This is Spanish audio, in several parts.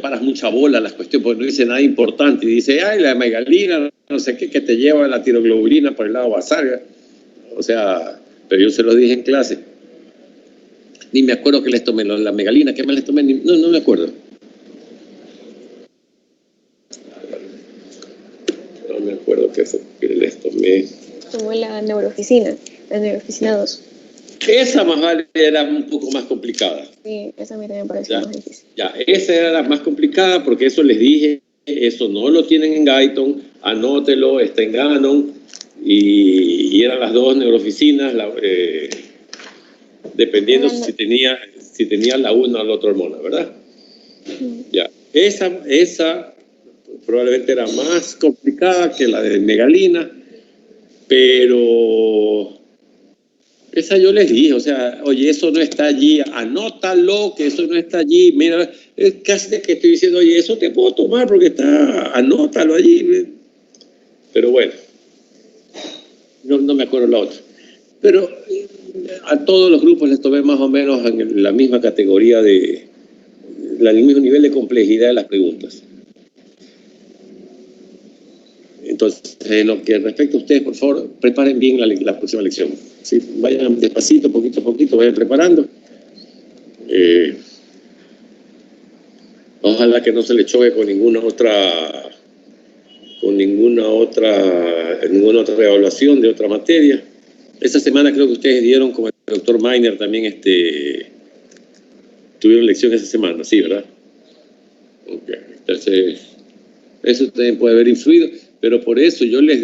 paras mucha bola a las cuestiones, porque no dice nada importante. Y dice, ay, la megalina, no sé qué, que te lleva la tiroglobulina por el lado basal. O sea, pero yo se lo dije en clase. Ni me acuerdo que les tomé la megalina, ¿qué más les tomé? No me acuerdo. No me acuerdo qué fue que les tomé. Tomó la neuroficina 2. Esa más vale era un poco más complicada. Sí, esa a mí también me pareció más difícil. Ya, esa era la más complicada porque eso les dije, eso no lo tienen en Guyton, anótelo, está en Gannon, y eran las 2 neuroficinas, dependiendo si tenía la una o la otra hormona, ¿verdad? Ya, esa probablemente era más complicada que la de megalina, pero esa yo les dije, o sea, oye, eso no está allí, anótalo, que eso no está allí, mira, es casi que estoy diciendo, oye, eso te puedo tomar porque está, anótalo allí. Pero bueno, no me acuerdo la otra. Pero a todos los grupos les tomé más o menos en la misma categoría el mismo nivel de complejidad de las preguntas. Entonces, en lo que respecta a ustedes, por favor, preparen bien la próxima lección. ¿Sí? Vayan despacito, poquito a poquito, vayan preparando. Ojalá que no se le choque con ninguna otra evaluación de otra materia. Esta semana creo que ustedes dieron, como el doctor Miner también, tuvieron lección esa semana, sí, ¿verdad? Okay. Entonces, eso también puede haber influido, pero por eso yo les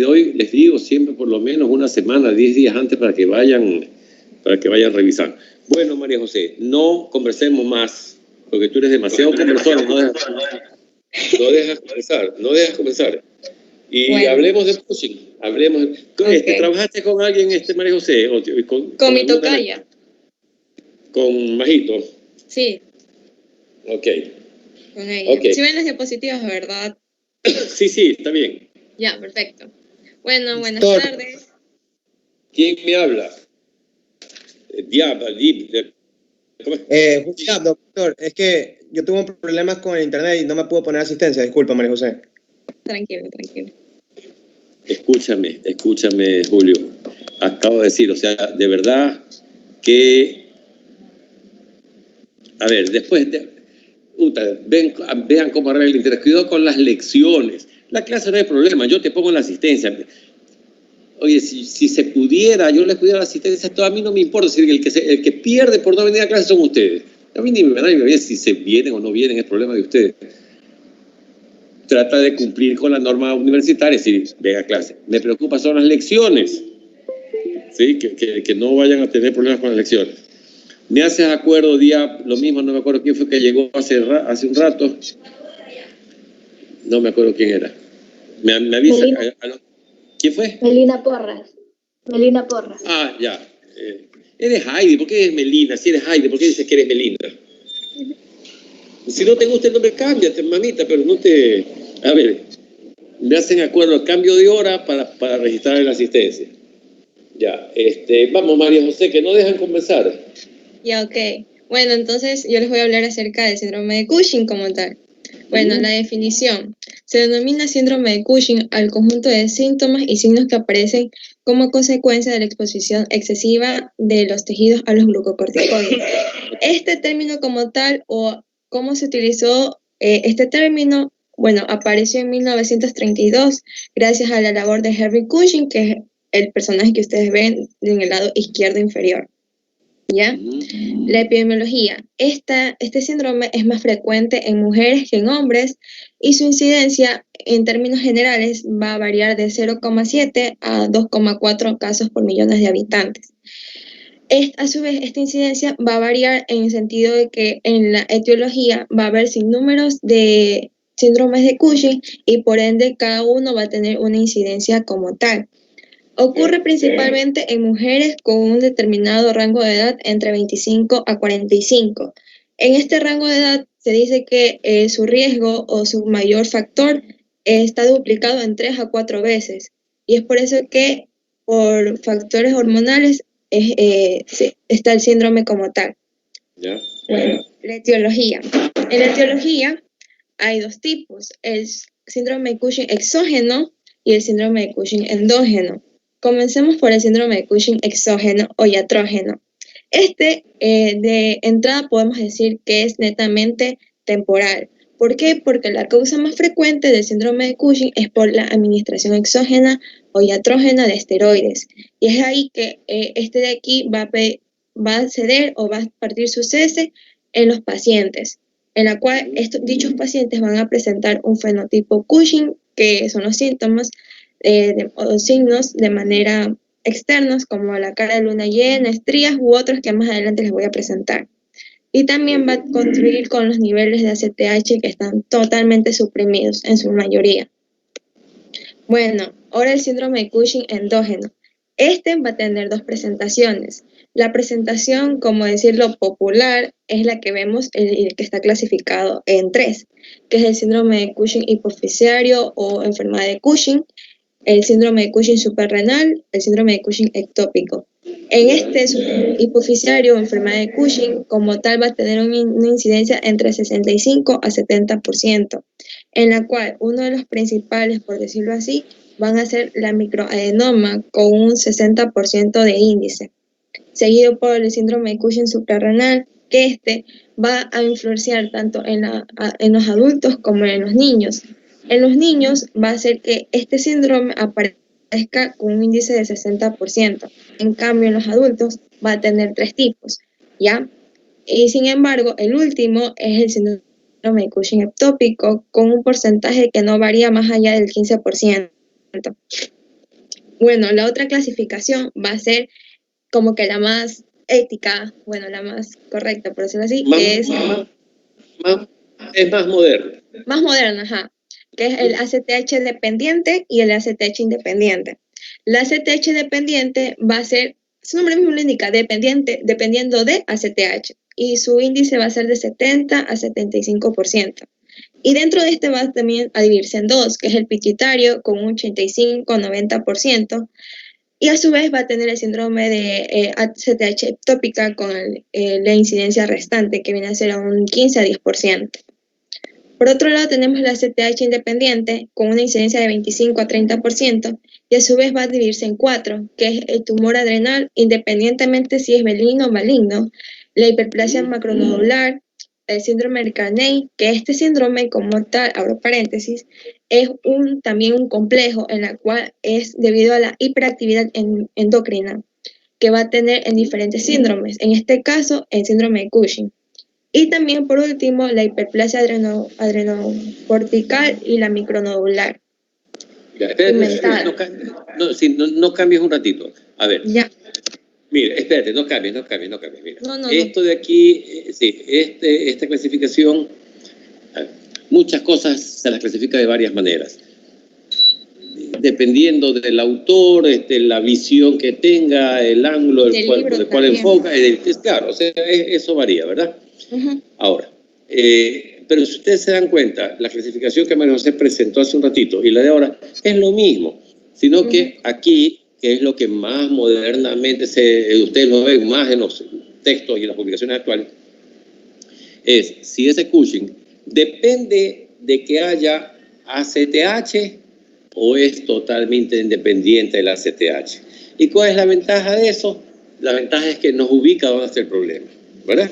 digo siempre por lo menos una semana, 10 días antes para que vayan revisando. Bueno, María José, no conversemos más, porque tú eres demasiado conversora, no dejas comenzar. Y bueno, hablemos de coaching, okay. ¿Trabajaste con alguien, María José? Con mi tocaya. ¿Con Majito? Sí. Ok. Con ella. Okay. Si ven las diapositivas, ¿verdad? Sí, está bien. Ya, perfecto. Bueno, buenas tardes. ¿Quién me habla? Julián, doctor, es que yo tuve problemas con el internet y no me puedo poner asistencia. Disculpa, María José. Tranquilo. Escúchame, Julio. Acabo de decir, o sea, de verdad que... A ver, después... vean cómo arregla el interés. Cuidado con las lecciones. La clase no hay problema, yo te pongo la asistencia. Oye, si se pudiera, yo les pudiera la asistencia, a mí no me importa. Si el que pierde por no venir a clase son ustedes. A mí ni me da ni me viene si se vienen o no vienen, es problema de ustedes. Trata de cumplir con la norma universitaria, si ven a clase. Me preocupa son las lecciones, ¿sí? Que no vayan a tener problemas con las lecciones. Me haces acuerdo, lo mismo, no me acuerdo quién fue que llegó hace un rato. No me acuerdo quién era. Me avisa. ¿Quién fue? Melina Porras. Ah, ya. Eres Heidi, ¿por qué eres Melina? Si eres Heidi, ¿por qué dices que eres Melina? Si no te gusta el nombre, cámbiate, mamita, pero no te... A ver, me hacen acuerdo, cambio de hora para registrar la asistencia. Ya, vamos, María José, que no dejan conversar. Ya, ok. Bueno, entonces yo les voy a hablar acerca del síndrome de Cushing como tal. Bueno, la definición. Se denomina síndrome de Cushing al conjunto de síntomas y signos que aparecen como consecuencia de la exposición excesiva de los tejidos a los glucocorticoides. Este término como tal, o cómo se utilizó este término, bueno, apareció en 1932 gracias a la labor de Henry Cushing, que es el personaje que ustedes ven en el lado izquierdo inferior. ¿Ya? La epidemiología. Este síndrome es más frecuente en mujeres que en hombres y su incidencia en términos generales va a variar de 0,7 a 2,4 casos por millones de habitantes. A su vez, esta incidencia va a variar en el sentido de que en la etiología va a haber sinnúmeros de síndromes de Cushing y por ende cada uno va a tener una incidencia como tal. Ocurre principalmente en mujeres con un determinado rango de edad entre 25 a 45. En este rango de edad se dice que su riesgo o su mayor factor está duplicado en 3 a 4 veces. Y es por eso que por factores hormonales está el síndrome como tal. ¿Ya? Bueno, la etiología. En la etiología hay dos tipos, el síndrome de Cushing exógeno y el síndrome de Cushing endógeno. Comencemos por el síndrome de Cushing exógeno o iatrógeno. De entrada podemos decir que es netamente temporal. ¿Por qué? Porque la causa más frecuente del síndrome de Cushing es por la administración exógena o iatrógena de esteroides. Y es ahí que este de aquí va a ceder o va a partir su cese en los pacientes, en la cual dichos pacientes van a presentar un fenotipo Cushing, que son los síntomas o signos de manera externos, como la cara de luna llena, estrías u otros que más adelante les voy a presentar. Y también va a contribuir con los niveles de ACTH que están totalmente suprimidos en su mayoría. Bueno, ahora el síndrome de Cushing endógeno. Va a tener dos presentaciones. La presentación, como decirlo, popular, es la que vemos, el que está clasificado en 3, que es el síndrome de Cushing hipofisiario o enfermedad de Cushing, el síndrome de Cushing suprarrenal, el síndrome de Cushing ectópico. En hipofisiario o enfermedad de Cushing, como tal, va a tener una incidencia entre 65 a 70%, en la cual uno de los principales, por decirlo así, van a ser la microadenoma con un 60% de índice, seguido por el síndrome de Cushing suprarrenal, que va a influenciar tanto en los adultos como en los niños. En los niños va a hacer que este síndrome aparezca con un índice de 60%. En cambio, en los adultos va a tener 3 tipos, ¿ya? Y sin embargo, el último es el síndrome de Cushing ectópico, con un porcentaje que no varía más allá del 15%. Bueno, la otra clasificación va a ser como que la más ética, bueno, la más correcta, por decirlo así, que es más moderna. Más moderna, ajá, que es el ACTH dependiente y el ACTH independiente. La ACTH dependiente va a ser, su nombre mismo lo indica, dependiendo de ACTH, y su índice va a ser de 70 a 75%. Y dentro de va también a dividirse en 2, que es el pituitario con un 85 a 90%, y a su vez va a tener el síndrome de ACTH ectópica con la incidencia restante, que viene a ser a un 15 a 10%. Por otro lado, tenemos la ACTH independiente con una incidencia de 25 a 30%, y a su vez va a dividirse en 4, que es el tumor adrenal, independientemente si es benigno o maligno, la hiperplasia macronodular, el síndrome de Carney, que este síndrome como tal, abro paréntesis, es también un complejo en la cual es debido a la hiperactividad endocrina que va a tener en diferentes síndromes, en este caso el síndrome de Cushing. Y también por último la hiperplasia adrenocortical y la micronodular. Ya, no cambies un ratito. A ver. Ya. Mira, espérate, no cambies. Mira. No. Esto de aquí, sí, esta clasificación, muchas cosas se las clasifica de varias maneras. Dependiendo del autor, la visión que tenga, el ángulo del cual enfoca, claro, o sea, eso varía, ¿verdad? Uh-huh. Ahora, pero si ustedes se dan cuenta, la clasificación que María José presentó hace un ratito y la de ahora es lo mismo, sino uh-huh. que aquí, que es lo que más modernamente ustedes lo ven más en los textos y en las publicaciones actuales, es si ese Cushing depende de que haya ACTH o es totalmente independiente del ACTH. ¿Y cuál es la ventaja de eso? La ventaja es que nos ubica donde está el problema, ¿verdad?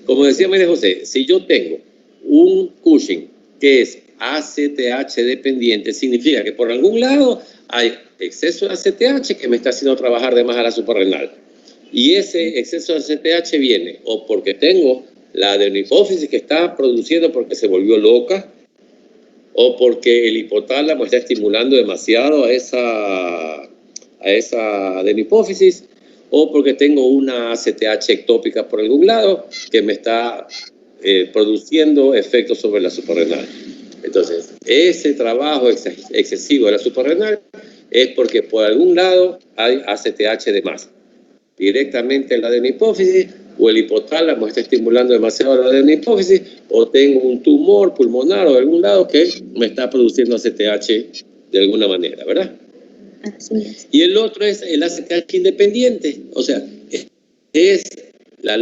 Como decía María José, si yo tengo un Cushing que es ACTH dependiente, significa que por algún lado hay exceso de ACTH que me está haciendo trabajar de más a la suprarrenal. Y ese exceso de ACTH viene o porque tengo la adenohipófisis que está produciendo porque se volvió loca, o porque el hipotálamo está estimulando demasiado a esa adenohipófisis, o porque tengo una ACTH ectópica por algún lado que me está produciendo efectos sobre la suprarrenal. Entonces, ese trabajo excesivo de la suprarrenal es porque por algún lado hay ACTH de más. Directamente en la adenohipófisis, o el hipotálamo está estimulando demasiado la adenohipófisis, o tengo un tumor pulmonar o de algún lado que me está produciendo ACTH de alguna manera, ¿verdad? Así es. Y el otro es el ACTH independiente, o sea, es la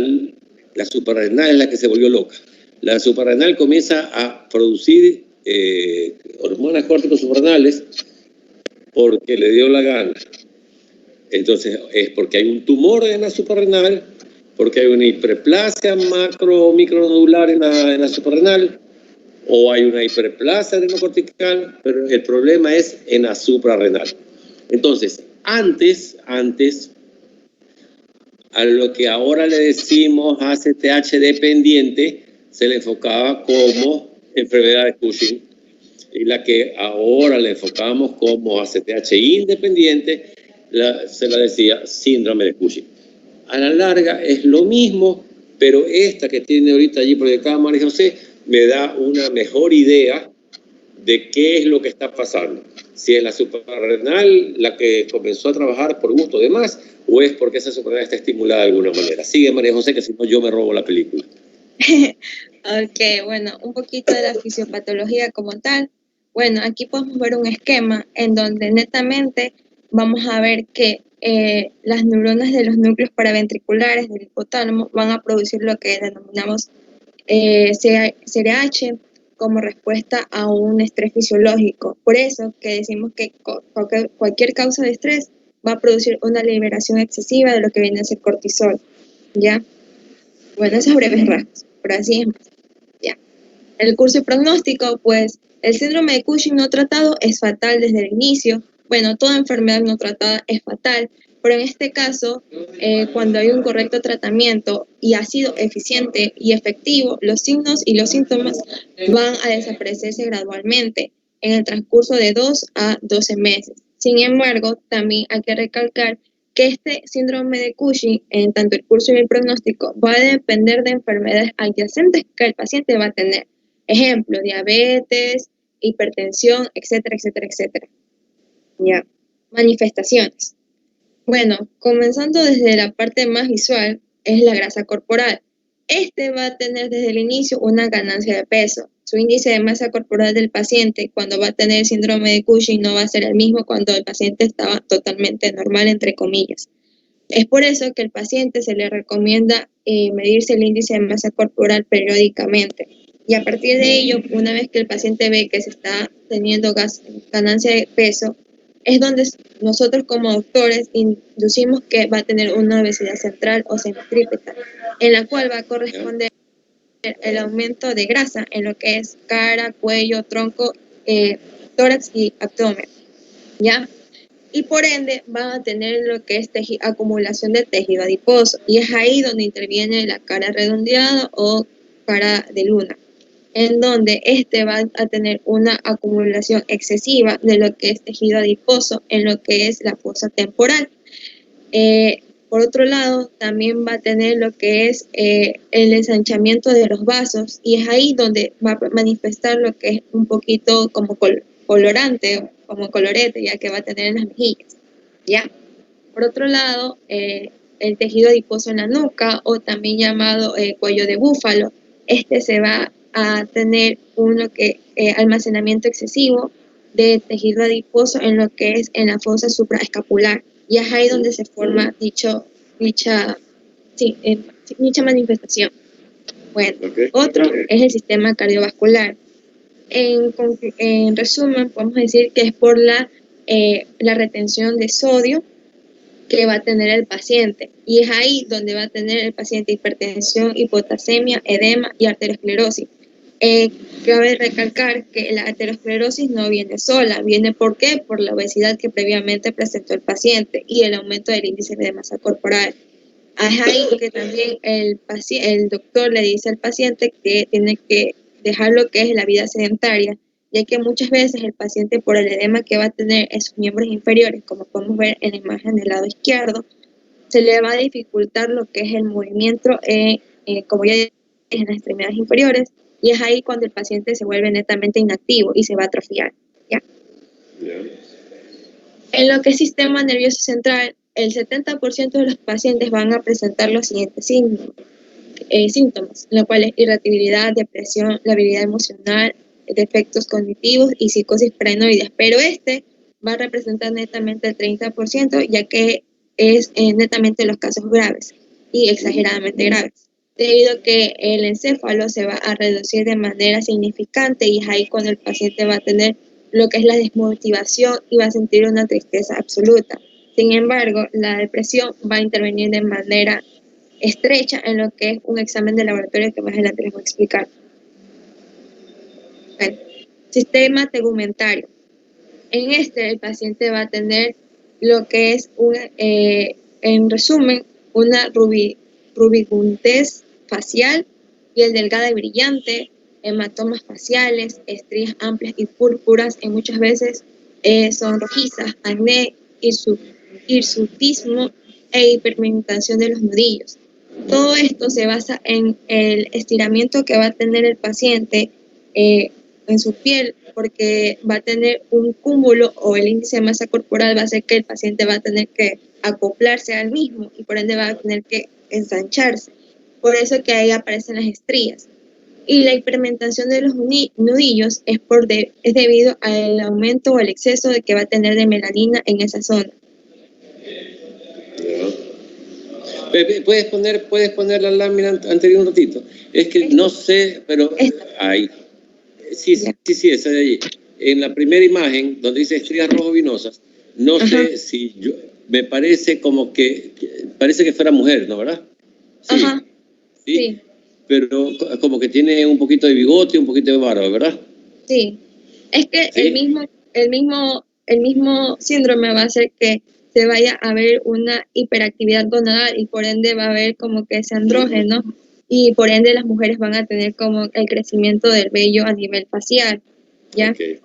suprarrenal es la que se volvió loca. la suprarrenal comienza a producir hormonas corticosuprarrenales porque le dio la gana. Entonces, es porque hay un tumor en la suprarrenal, porque hay una hiperplasia macro o micronodular en la suprarrenal, o hay una hiperplasia adrenocortical, pero el problema es en la suprarrenal. Entonces, antes, a lo que ahora le decimos ACTH dependiente, se le enfocaba como enfermedad de Cushing, y la que ahora le enfocamos como ACTH independiente, se la decía síndrome de Cushing. A la larga es lo mismo, pero esta que tiene ahorita allí proyectada María José me da una mejor idea de qué es lo que está pasando. Si es la suprarrenal la que comenzó a trabajar por gusto de más, o es porque esa suprarrenal está estimulada de alguna manera. Sigue, María José, que si no yo me robo la película. Ok, bueno, un poquito de la fisiopatología como tal. Bueno, aquí podemos ver un esquema en donde netamente vamos a ver que las neuronas de los núcleos paraventriculares del hipotálamo van a producir lo que denominamos CRH como respuesta a un estrés fisiológico. Por eso que decimos que cualquier causa de estrés va a producir una liberación excesiva de lo que viene a ser cortisol, ¿ya? Bueno, esos breves rasgos, pero así es más. Ya. El curso y pronóstico, pues el síndrome de Cushing no tratado es fatal desde el inicio. Bueno, toda enfermedad no tratada es fatal, pero en este caso, cuando hay un correcto tratamiento y ha sido eficiente y efectivo, los signos y los síntomas van a desaparecerse gradualmente en el transcurso de 2 a 12 meses. Sin embargo, también hay que recalcar que este síndrome de Cushing, en tanto el curso y el pronóstico, va a depender de enfermedades adyacentes que el paciente va a tener. Ejemplo, diabetes, hipertensión, etcétera, etcétera, etcétera. Ya. Manifestaciones. Bueno, comenzando desde la parte más visual, es la grasa corporal. Este va a tener desde el inicio una ganancia de peso. Su índice de masa corporal del paciente cuando va a tener síndrome de Cushing no va a ser el mismo cuando el paciente estaba totalmente normal, entre comillas. Es por eso que al paciente se le recomienda medirse el índice de masa corporal periódicamente. Y a partir de ello, una vez que el paciente ve que se está teniendo ganancia de peso, es donde nosotros como doctores inducimos que va a tener una obesidad central o semicríptica, en la cual va a corresponder el aumento de grasa en lo que es cara, cuello, tronco, tórax y abdomen, ¿ya? Y por ende van a tener lo que es acumulación de tejido adiposo, y es ahí donde interviene la cara redondeada o cara de luna, en donde va a tener una acumulación excesiva de lo que es tejido adiposo en lo que es la fosa temporal. Por otro lado, también va a tener lo que es el ensanchamiento de los vasos, y es ahí donde va a manifestar lo que es un poquito como colorante, como colorete, ya que va a tener en las mejillas, ¿ya? Por otro lado, el tejido adiposo en la nuca, o también llamado cuello de búfalo, se va a tener almacenamiento excesivo de tejido adiposo en lo que es en la fosa supraescapular, y es ahí donde se forma dicha manifestación. Bueno, otro es el sistema cardiovascular. En resumen, podemos decir que es por la retención de sodio que va a tener el paciente, y es ahí donde va a tener el paciente hipertensión, hipotasemia, edema y arteriosclerosis. Cabe recalcar que la arteriosclerosis no viene sola, viene ¿por qué? Por la obesidad que previamente presentó el paciente y el aumento del índice de masa corporal. Es ahí que también el doctor le dice al paciente que tiene que dejar lo que es la vida sedentaria, ya que muchas veces el paciente, por el edema que va a tener en sus miembros inferiores, como podemos ver en la imagen del lado izquierdo, se le va a dificultar lo que es el movimiento, como ya dije, en las extremidades inferiores, y es ahí cuando el paciente se vuelve netamente inactivo y se va a atrofiar, ¿ya? En lo que es sistema nervioso central, el 70% de los pacientes van a presentar los siguientes síntomas, los cuales irritabilidad, depresión, labilidad emocional, defectos cognitivos y psicosis paranoides, pero va a representar netamente el 30%, ya que es netamente los casos graves y exageradamente graves. debido a que el encéfalo se va a reducir de manera significante y es ahí cuando el paciente va a tener lo que es la desmotivación y va a sentir una tristeza absoluta. Sin embargo, la depresión va a intervenir de manera estrecha en lo que es un examen de laboratorio que más adelante les voy a explicar. Bueno, sistema tegumentario. En este, el paciente va a tener lo que es, en resumen, una rubicundez facial, piel delgada y brillante, hematomas faciales, estrías amplias y púrpuras, y muchas veces son rojizas, acné, hirsutismo e hiperpigmentación de los nudillos. Todo esto se basa en el estiramiento que va a tener el paciente en su piel, porque va a tener un cúmulo o el índice de masa corporal va a hacer que el paciente va a tener que acoplarse al mismo y por ende va a tener que ensancharse. Por eso que ahí aparecen las estrías. Y la hiperpigmentación de los nudillos es debido al aumento o el exceso de que va a tener de melanina en esa zona. ¿Puedes poner la lámina anterior un ratito? Es que no sé, pero ahí. Sí, esa de allí. En la primera imagen, donde dice estrías rojo-vinosas, no sé si me parece como que parece que fuera mujer, ¿no, verdad? Sí. Ajá. Sí. Pero como que tiene un poquito de bigote, un poquito de barba, ¿verdad? Sí. Es que ¿sí? el mismo síndrome va a hacer que se vaya a ver una hiperactividad gonadal y por ende va a haber como que ese andrógeno y por ende las mujeres van a tener como el crecimiento del vello a nivel facial, ¿ya? Okay.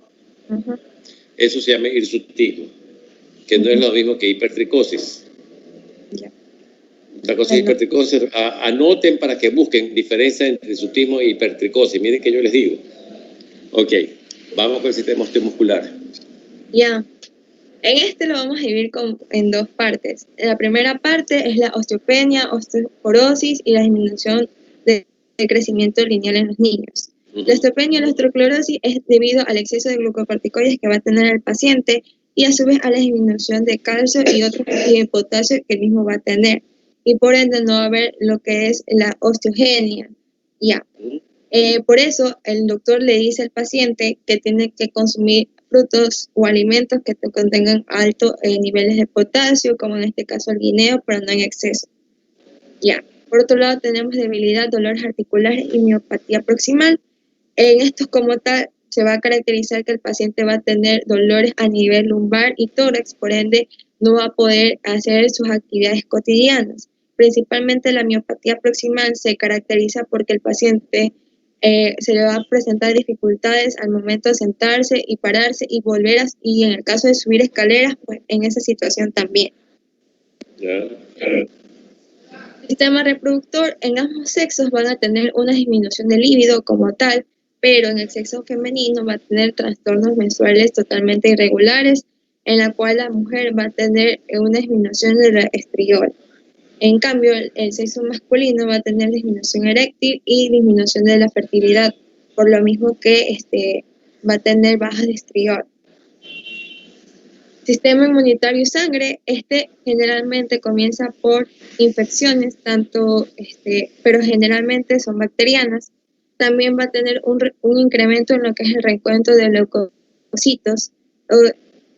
Eso se llama hirsutismo, que no es lo mismo que hipertricosis. Ya. La cosa es hipertricosis. Anoten para que busquen diferencia entre hirsutismo e hipertricosis. Miren que yo les digo. Ok, vamos con el sistema osteomuscular. Ya. En este lo vamos a dividir en dos partes. La primera parte es la osteopenia, osteoporosis y la disminución de crecimiento lineal en los niños. La osteopenia y la osteoclorosis es debido al exceso de glucocorticoides que va a tener el paciente y a su vez a la disminución de calcio y de potasio que el mismo va a tener. Y por ende no va a haber lo que es la osteogenia. Ya. Por eso el doctor le dice al paciente que tiene que consumir frutos o alimentos que contengan altos niveles de potasio, como en este caso el guineo, pero no en exceso. Ya. Por otro lado tenemos debilidad, dolores articulares y miopatía proximal. En estos como tal se va a caracterizar que el paciente va a tener dolores a nivel lumbar y tórax, por ende no va a poder hacer sus actividades cotidianas. Principalmente la miopatía proximal se caracteriza porque el paciente se le va a presentar dificultades al momento de sentarse y pararse y volver y en el caso de subir escaleras, pues en esa situación también. Sistema reproductor, en ambos sexos van a tener una disminución de líbido como tal, pero en el sexo femenino va a tener trastornos menstruales totalmente irregulares, en la cual la mujer va a tener una disminución de la estriol. En cambio, el sexo masculino va a tener disminución eréctil y disminución de la fertilidad, por lo mismo que va a tener bajas de estriol. Sistema inmunitario y sangre, generalmente comienza por infecciones, pero generalmente son bacterianas. También va a tener un incremento en lo que es el reencuentro de leucocitos,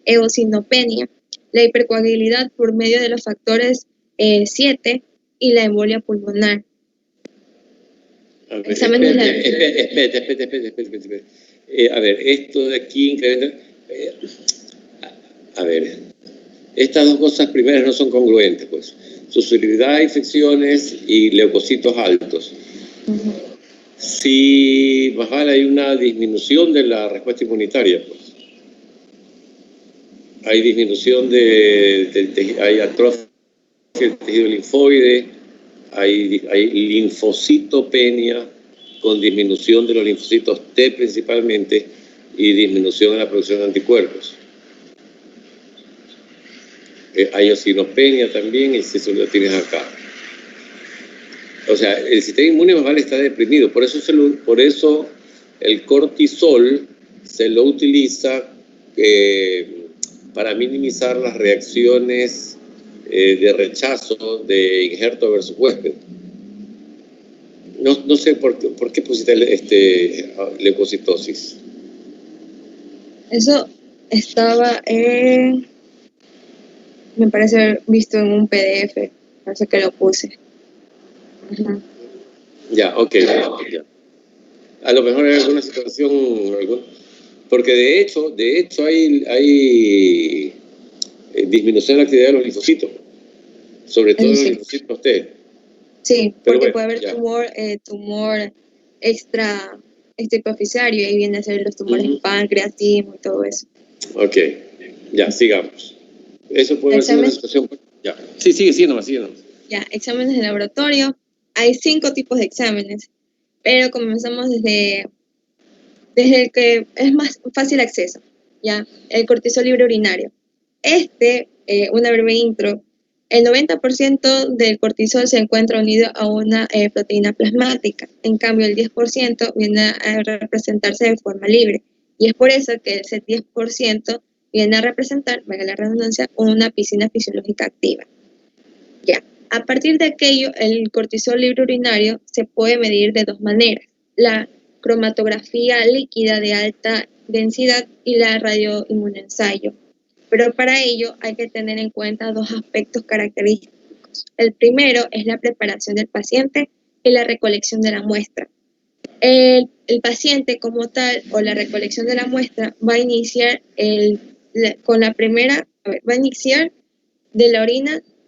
eosinopenia, la hipercoagulabilidad por medio de los factores 7 y la embolia pulmonar. Espérate. A ver, esto de aquí incrementa. A ver, estas dos cosas primeras no son congruentes, pues. Susceptibilidad a infecciones y leucocitos altos. Si más vale hay una disminución de la respuesta inmunitaria, pues. Hay disminución hay atrofia del tejido linfoide, hay linfocitopenia con disminución de los linfocitos T principalmente y disminución en la producción de anticuerpos. Hay eosinopenia también, y eso lo tienes acá. O sea, el sistema inmune más vale está deprimido, por eso el cortisol se lo utiliza para minimizar las reacciones de rechazo de injerto versus huésped. No sé por qué pusiste leucocitosis. Eso estaba me parece haber visto en un PDF, parece que lo puse. Ajá. Ya, ok, ya. A lo mejor hay alguna situación, porque de hecho hay disminución de la actividad de los linfocitos, sobre todo los linfocitos T. Sí, pero porque bueno, puede haber tumor extra hipofisario, y ahí viene a ser los tumores de páncreas, timo y todo eso. Ok, ya, sigamos. Eso puede ser una situación. Ya. Sí, sigue nomás. Ya, exámenes de laboratorio. Hay 5 tipos de exámenes, pero comenzamos desde el que es más fácil acceso, ya, el cortisol libre urinario. Una breve intro, el 90% del cortisol se encuentra unido a una proteína plasmática, en cambio el 10% viene a representarse de forma libre, y es por eso que ese 10% viene a representar, valga la redundancia, una piscina fisiológica activa. Ya. A partir de aquello, el cortisol libre urinario se puede medir de 2 maneras: la cromatografía líquida de alta densidad y la radioinmunoensayo. Pero para ello hay que tener en cuenta 2 aspectos característicos. El primero es la preparación del paciente y la recolección de la muestra. El paciente como tal, o la recolección de la muestra, va a iniciar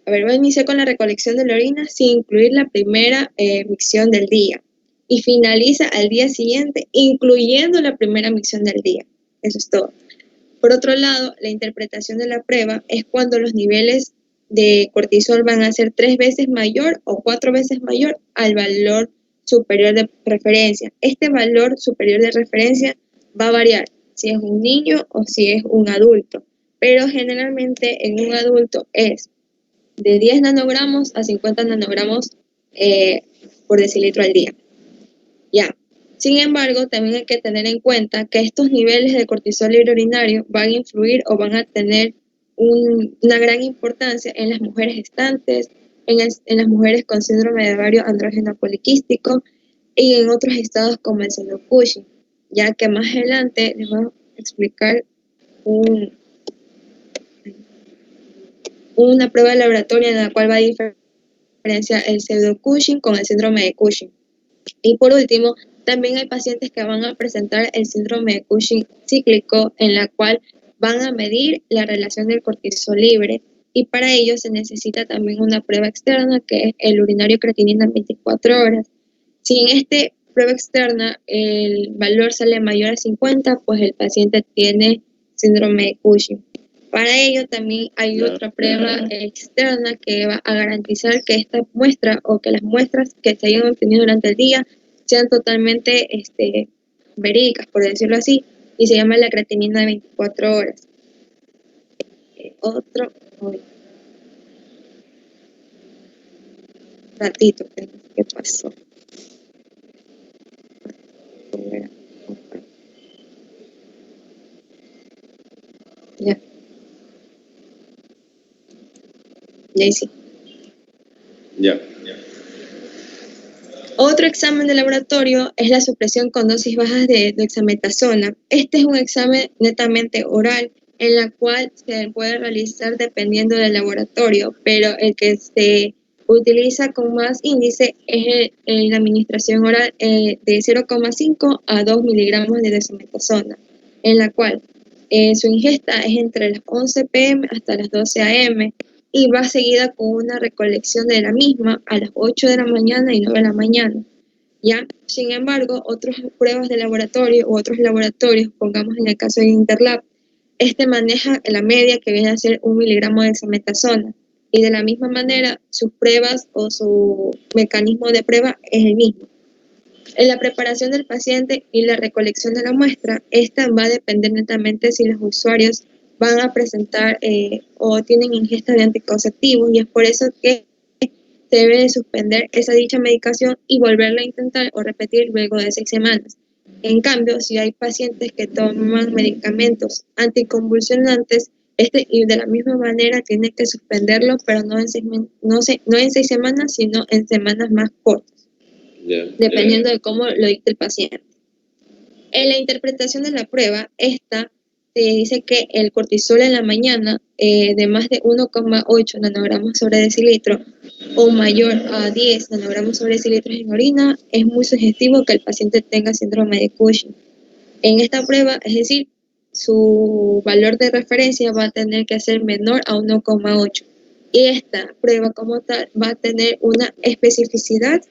va a iniciar con la recolección de la orina sin incluir la primera micción del día, y finaliza al día siguiente incluyendo la primera micción del día. Eso es todo. Por otro lado, la interpretación de la prueba es cuando los niveles de cortisol van a ser 3 veces mayor o 4 veces mayor al valor superior de referencia. Este valor superior de referencia va a variar si es un niño o si es un adulto, pero generalmente en un adulto es de 10 nanogramos a 50 nanogramos por decilitro al día. Ya. Sin embargo, también hay que tener en cuenta que estos niveles de cortisol libre urinario van a influir o van a tener una gran importancia en las mujeres gestantes, en las mujeres con síndrome de ovario andrógeno poliquístico y en otros estados como el síndrome Cushing, ya que más adelante les voy a explicar una prueba de laboratorio en la cual va a diferenciar el pseudo Cushing con el síndrome de Cushing. Y por último, también hay pacientes que van a presentar el síndrome de Cushing cíclico, en la cual van a medir la relación del cortisol libre, y para ello se necesita también una prueba externa, que es el urinario creatinina en 24 horas. Si en esta prueba externa el valor sale mayor a 50, pues el paciente tiene síndrome de Cushing. Para ello también hay otra prueba externa que va a garantizar que esta muestra, o que las muestras que se hayan obtenido durante el día, sean totalmente verídicas, por decirlo así, y se llama la creatinina de 24 horas. Ratito, ¿qué pasó? Ya. Sí. Ya. Otro examen de laboratorio es la supresión con dosis bajas de dexametasona. Este es un examen netamente oral, en la cual se puede realizar dependiendo del laboratorio, pero el que se utiliza con más índice es la administración oral de 0,5 a 2 miligramos de dexametasona, en la cual su ingesta es entre las 11 p.m. hasta las 12 a.m., y va seguida con una recolección de la misma a las 8 de la mañana y 9 de la mañana. ¿Ya? Sin embargo, otras pruebas de laboratorio u otros laboratorios, pongamos en el caso de Interlab, maneja la media, que viene a ser 1 miligramo de dexametasona, y de la misma manera sus pruebas o su mecanismo de prueba es el mismo. En la preparación del paciente y la recolección de la muestra, esta va a depender netamente si los usuarios van a presentar o tienen ingesta de anticonceptivos, y es por eso que se debe de suspender esa dicha medicación y volverla a intentar o repetir luego de 6 semanas. En cambio, si hay pacientes que toman medicamentos anticonvulsionantes, y de la misma manera tiene que suspenderlo, pero no en 6 semanas, sino en semanas más cortas. dependiendo de cómo lo dicte el paciente. En la interpretación de la prueba, esta te dice que el cortisol en la mañana de más de 1,8 nanogramos sobre decilitro o mayor a 10 nanogramos sobre decilitro en orina, es muy sugestivo que el paciente tenga síndrome de Cushing. En esta prueba, es decir, su valor de referencia va a tener que ser menor a 1,8. Y esta prueba como tal va a tener una especificidad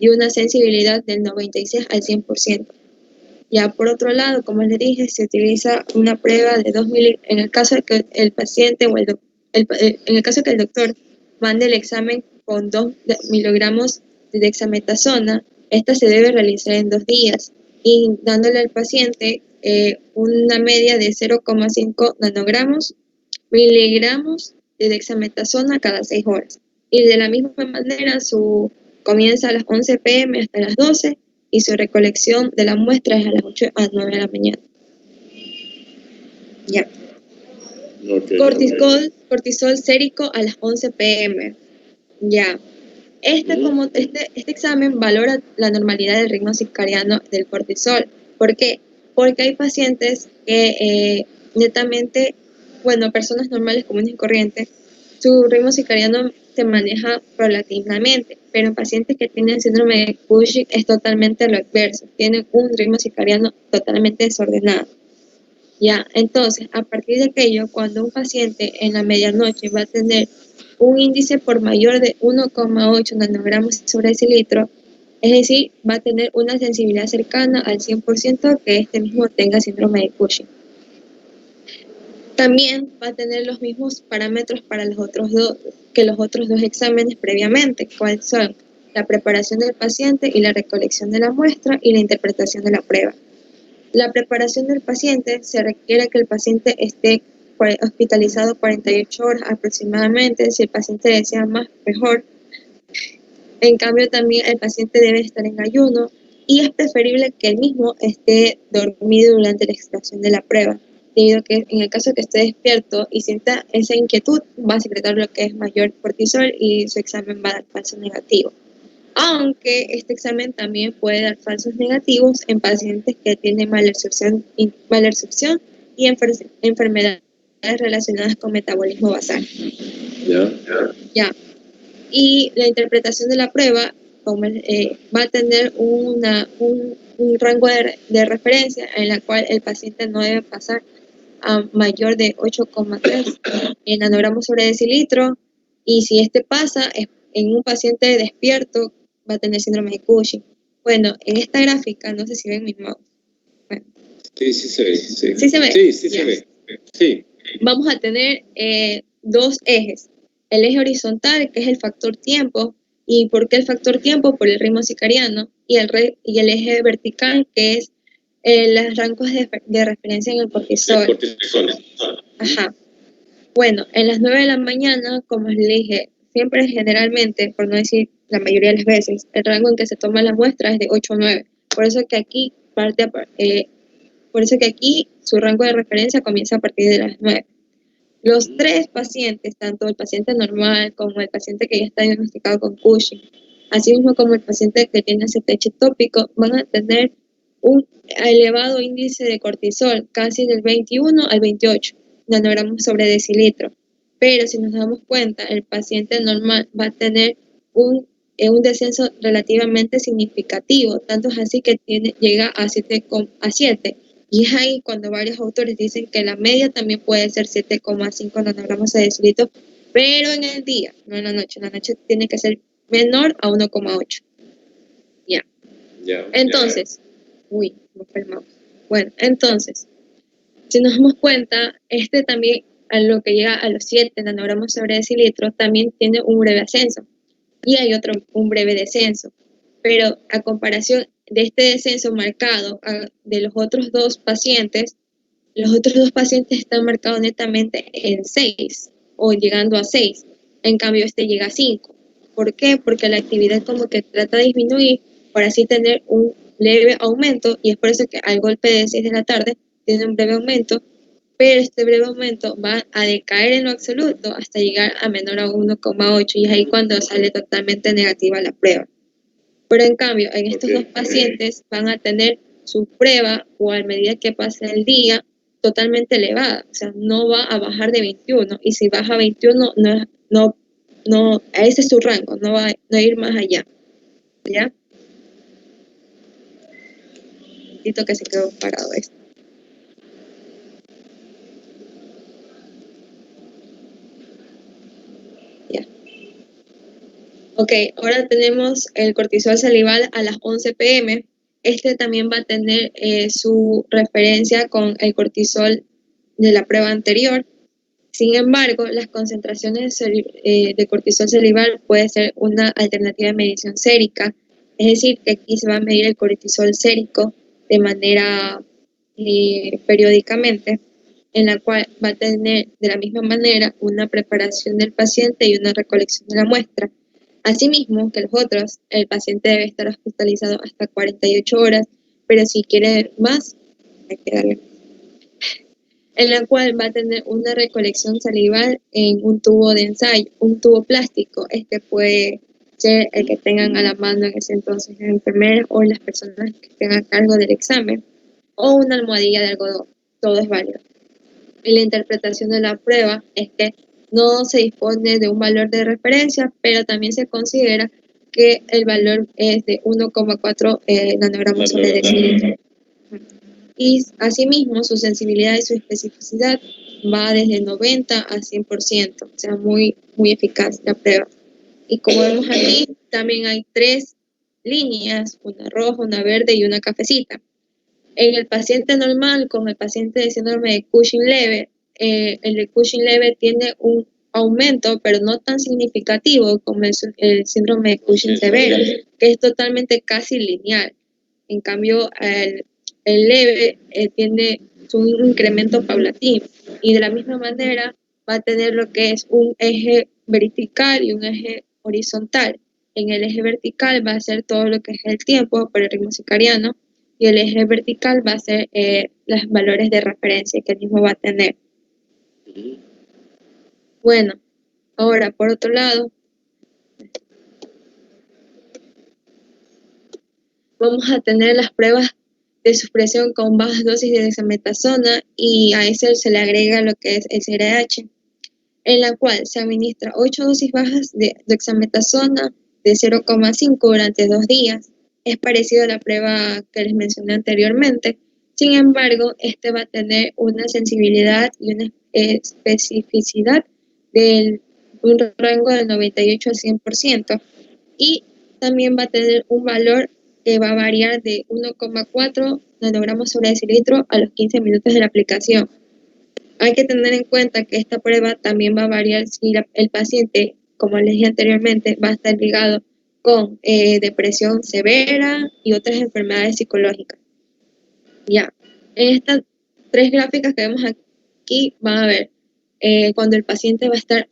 y una sensibilidad del 96 al 100%. Ya por otro lado, como les dije, se utiliza una prueba de 2 miligramos, en el caso de que el paciente o en el caso de que el doctor mande el examen con 2 miligramos de dexametasona, esta se debe realizar en 2 días y dándole al paciente una media de 0,5 nanogramos, miligramos de dexametasona cada 6 horas. Y de la misma manera, comienza a las 11 p.m. hasta las 12 y su recolección de la muestra es a las 8 a 9 de la mañana. Ya. Okay. Cortisol sérico a las 11 p.m. Ya. Este examen valora la normalidad del ritmo circadiano del cortisol. ¿Por qué? Porque hay pacientes que netamente, personas normales, comunes y corrientes, su ritmo circadiano se maneja paulatinamente, pero en pacientes que tienen síndrome de Cushing es totalmente lo adverso, tienen un ritmo circadiano totalmente desordenado. Ya, entonces, a partir de aquello, cuando un paciente en la medianoche va a tener un índice por mayor de 1,8 nanogramos sobre decilitro, es decir, va a tener una sensibilidad cercana al 100% que este mismo tenga síndrome de Cushing. También va a tener los mismos parámetros para los otros dos exámenes previamente, cuáles son la preparación del paciente y la recolección de la muestra y la interpretación de la prueba. La preparación del paciente se requiere que el paciente esté hospitalizado 48 horas aproximadamente, si el paciente desea más, mejor. En cambio, también el paciente debe estar en ayuno y es preferible que el mismo esté dormido durante la extracción de la prueba, debido a que en el caso de que esté despierto y sienta esa inquietud, va a secretar lo que es mayor cortisol y su examen va a dar falso negativo. Aunque este examen también puede dar falsos negativos en pacientes que tienen malabsorción y enfermedades relacionadas con metabolismo basal. Ya. Y la interpretación de la prueba va a tener un rango de referencia en la cual el paciente no debe pasar a mayor de 8,3 nanogramos sobre decilitro, y si este pasa en un paciente despierto va a tener síndrome de Cushing. Bueno, en esta gráfica, no sé si ven mi mouse. Bueno. Sí se ve. ¿Sí se ve? Sí, se ve. Sí. Vamos a tener 2 ejes. El eje horizontal, que es el factor tiempo. ¿Y por qué el factor tiempo? Por el ritmo circadiano. Y el eje vertical, que es los rangos de referencia en el cortisol. Ajá. Bueno, en las 9 de la mañana, como les dije, siempre generalmente, por no decir la mayoría de las veces, el rango en que se toma la muestra es de 8 a 9. Por eso que aquí su rango de referencia comienza a partir de las 9. Los 3 pacientes, tanto el paciente normal como el paciente que ya está diagnosticado con Cushing, así mismo como el paciente que tiene CTH tópico, van a tener un elevado índice de cortisol, casi del 21 al 28 nanogramos sobre decilitro. Pero si nos damos cuenta, el paciente normal va a tener un descenso relativamente significativo, tanto es así que llega a 7,7. Y es ahí cuando varios autores dicen que la media también puede ser 7,5 nanogramos de decilitro, pero en el día, no en la noche. En la noche tiene que ser menor a 1,8. Ya. Entonces, me fue el mouse. Bueno, entonces, si nos damos cuenta, este también, a lo que llega a los 7 nanogramos sobre decilitro, también tiene un breve ascenso. Y hay un breve descenso. Pero a comparación de este descenso marcado de los otros 2 pacientes, los otros 2 pacientes están marcados netamente en 6 o llegando a 6. En cambio, este llega a 5. ¿Por qué? Porque la actividad como que trata de disminuir para así tener un leve aumento, y es por eso que al golpe de 6 de la tarde tiene un breve aumento, pero este breve aumento va a decaer en lo absoluto hasta llegar a menor a 1,8, y es ahí cuando sale totalmente negativa la prueba. Pero en cambio, en estos dos pacientes van a tener su prueba o a medida que pase el día totalmente elevada, o sea, no va a bajar de 21 y si baja a 21 no, ese es su rango, no va a ir más allá, ¿ya? Necesito que se quedó parado esto. Ya. Ok, ahora tenemos el cortisol salival a las 11 p.m. Este también va a tener su referencia con el cortisol de la prueba anterior. Sin embargo, las concentraciones de cortisol salival puede ser una alternativa de medición sérica, es decir, que aquí se va a medir el cortisol sérico de manera periódicamente, en la cual va a tener de la misma manera una preparación del paciente y una recolección de la muestra. Asimismo que los otros, el paciente debe estar hospitalizado hasta 48 horas, pero si quiere más, hay que darle. En la cual va a tener una recolección salival en un tubo de ensayo, un tubo plástico. Este puede ser el que tengan a la mano en ese entonces las enfermeras o las personas que tengan a cargo del examen, o una almohadilla de algodón. Todo es válido. Y la interpretación de la prueba es que no se dispone de un valor de referencia, pero también se considera que el valor es de 1,4 nanogramos sobre decilitro. Y asimismo su sensibilidad y su especificidad va desde 90 a 100%, o sea, muy eficaz la prueba. Y como vemos aquí, también hay 3 líneas, una roja, una verde y una cafecita. En el paciente normal, con el paciente de síndrome de Cushing leve, el de Cushing leve tiene un aumento, pero no tan significativo como el síndrome de Cushing severo, que es totalmente casi lineal. En cambio, el leve tiene un incremento paulatino y de la misma manera va a tener lo que es un eje vertical y un eje horizontal. En el eje vertical va a ser todo lo que es el tiempo por el ritmo circadiano, y el eje vertical va a ser los valores de referencia que el mismo va a tener. Bueno, ahora por otro lado, vamos a tener las pruebas de supresión con bajas dosis de dexametasona y a ese se le agrega lo que es el CRH, en la cual se administra 8 dosis bajas de dexametasona de 0,5 durante 2 días. Es parecido a la prueba que les mencioné anteriormente. Sin embargo, este va a tener una sensibilidad y una especificidad de un rango del 98 al 100%, y también va a tener un valor que va a variar de 1,4 nanogramos sobre decilitro a los 15 minutos de la aplicación. Hay que tener en cuenta que esta prueba también va a variar si el paciente, como les dije anteriormente, va a estar ligado con depresión severa y otras enfermedades psicológicas. Ya, en estas 3 gráficas que vemos aquí van a ver cuando el paciente va a estar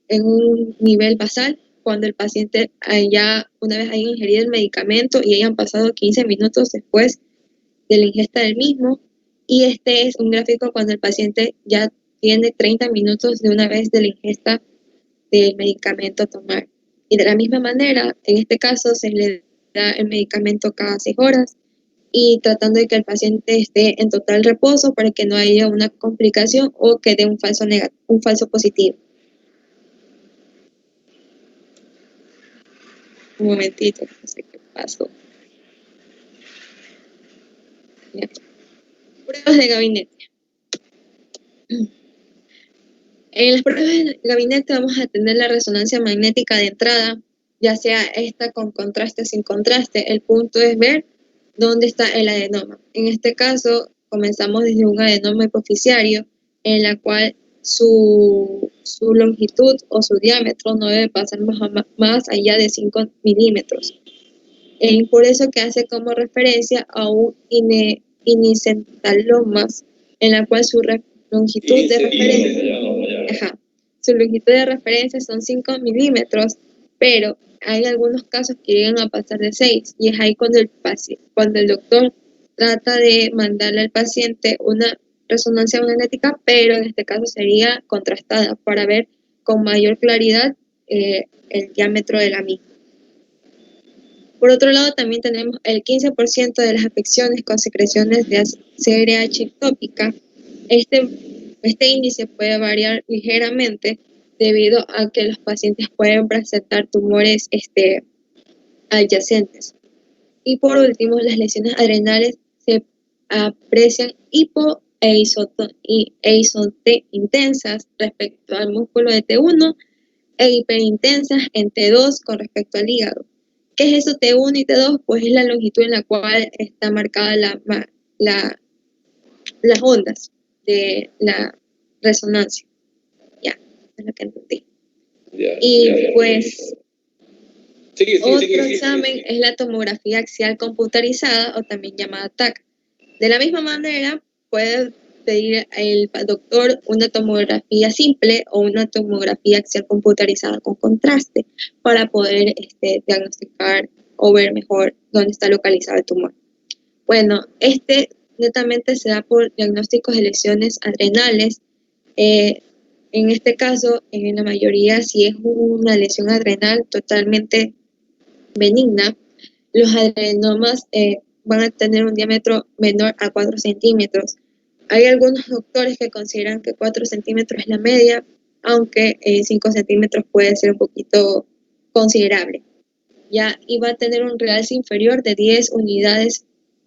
en un nivel basal, cuando el paciente ya una vez haya ingerido el medicamento y hayan pasado 15 minutos después de la ingesta del mismo, y este es un gráfico cuando el paciente ya tiene 30 minutos de una vez de la ingesta del medicamento a tomar. Y de la misma manera, en este caso se le da el medicamento cada 6 horas y tratando de que el paciente esté en total reposo para que no haya una complicación o que dé un falso positivo. Un momentito, no sé qué pasó. Ya. Pruebas de gabinete. En las pruebas de gabinete vamos a tener la resonancia magnética de entrada, ya sea esta con contraste o sin contraste. El punto es ver dónde está el adenoma. En este caso, comenzamos desde un adenoma hipoficiario, en la cual su longitud o su diámetro no debe pasar más allá de 5 milímetros. Por eso que hace como referencia a un inicentalomas, en la cual su longitud de referencia, su longitud de referencia son 5 milímetros, pero hay algunos casos que llegan a pasar de 6, y es ahí cuando el doctor trata de mandarle al paciente una resonancia magnética, pero en este caso sería contrastada para ver con mayor claridad el diámetro de la misma. Por otro lado, también tenemos el 15% de las afecciones con secreciones de CRH ectópica. Este índice puede variar ligeramente debido a que los pacientes pueden presentar tumores adyacentes. Y por último, las lesiones adrenales se aprecian hipo e intensas respecto al músculo de T1 e hiperintensas en T2 con respecto al hígado. ¿Qué es eso T1 y T2? Pues es la longitud en la cual está marcada las ondas de la resonancia. Ya, es lo que entendí. Pues otro examen es la tomografía axial computarizada o también llamada TAC. De la misma manera, puede pedir el doctor una tomografía simple o una tomografía axial computarizada con contraste para poder diagnosticar o ver mejor dónde está localizado el tumor. Bueno, netamente se da por diagnósticos de lesiones adrenales. En este caso, en la mayoría, si es una lesión adrenal totalmente benigna, los adenomas van a tener un diámetro menor a 4 centímetros. Hay algunos doctores que consideran que 4 centímetros es la media, aunque 5 centímetros puede ser un poquito considerable. Ya, y va a tener un realce inferior de 10 unidades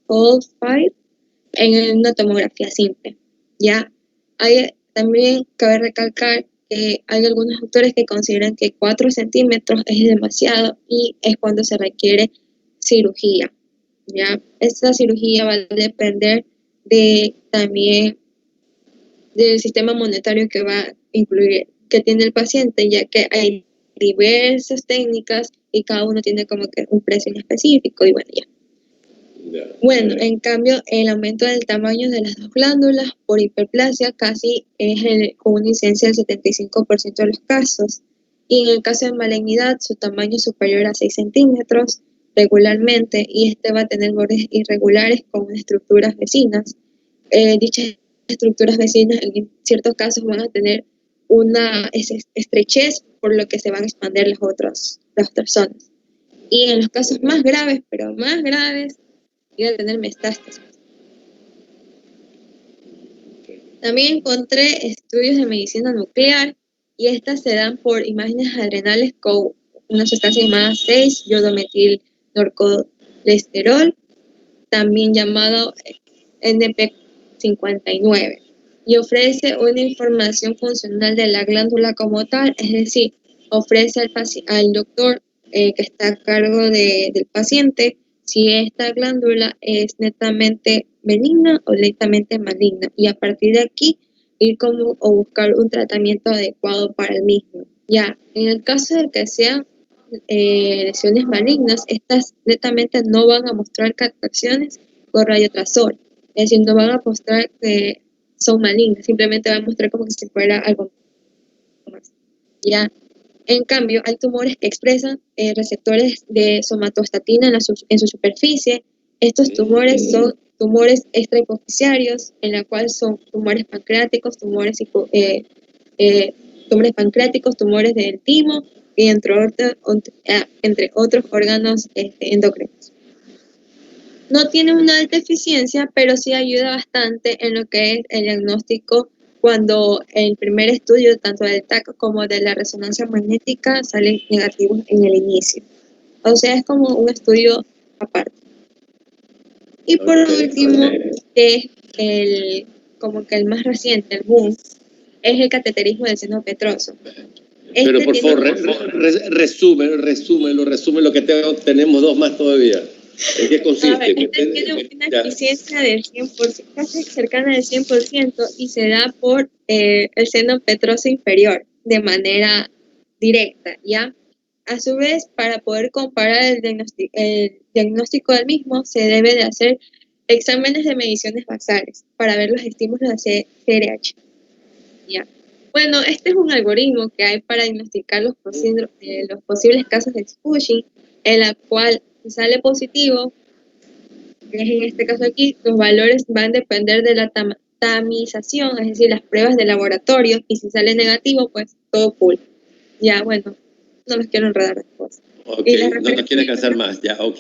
Fold5 en una tomografía simple. Ya, también cabe recalcar que hay algunos doctores que consideran que 4 centímetros es demasiado y es cuando se requiere cirugía. ¿Ya? Esta cirugía va a depender también del sistema monetario que va a incluir, que tiene el paciente, ya que hay diversas técnicas y cada uno tiene como que un precio en específico y bueno, ya. Bueno, en cambio, el aumento del tamaño de las dos glándulas por hiperplasia casi es con una incidencia del 75% de los casos. Y en el caso de malignidad, su tamaño es superior a 6 centímetros regularmente y va a tener bordes irregulares con estructuras vecinas. Dichas estructuras vecinas en ciertos casos van a tener una estrechez, por lo que se van a expandir las otras zonas. Y en los casos más graves, pero más graves, iba a tener metástasis. También encontré estudios de medicina nuclear y estas se dan por imágenes adrenales con una sustancia llamada 6-iodometilnorcolesterol, también llamado NP59, y ofrece una información funcional de la glándula como tal, es decir, ofrece al doctor que está a cargo del paciente si esta glándula es netamente benigna o netamente maligna, y a partir de aquí ir o buscar un tratamiento adecuado para el mismo. Ya, en el caso de que sean lesiones malignas, estas netamente no van a mostrar captaciones con radiotrazol, es decir, no van a mostrar que son malignas, simplemente van a mostrar como que si fuera algo más. Ya. En cambio, hay tumores que expresan receptores de somatostatina en su superficie. Estos tumores son tumores extrahipoficiarios, en la cual son tumores pancreáticos, tumores del timo y entre otros órganos endocrinos. No tiene una alta eficiencia, pero sí ayuda bastante en lo que es el diagnóstico cuando el primer estudio, tanto del TAC como de la resonancia magnética, salen negativos en el inicio. O sea, es como un estudio aparte. Y por último, que es como que el más reciente, el boom, es el cateterismo del seno petroso. Pero por favor, resume lo que tenemos dos más todavía. ¿En qué consiste? Tiene una eficiencia del 100%, casi cercana del 100%, y se da por el seno petroso inferior de manera directa, ¿ya? A su vez, para poder comparar el diagnóstico del mismo, se debe de hacer exámenes de mediciones basales para ver los estímulos de CRH, ¿ya? Bueno, este es un algoritmo que hay para diagnosticar los posibles casos de Cushing, en la cual si sale positivo, que es en este caso aquí, los valores van a depender de la tamización, es decir, las pruebas de laboratorio, y si sale negativo, pues todo cool. Ya, bueno, no los quiero enredar después. Ok, Y la no nos quieres cansar más, ya, ok.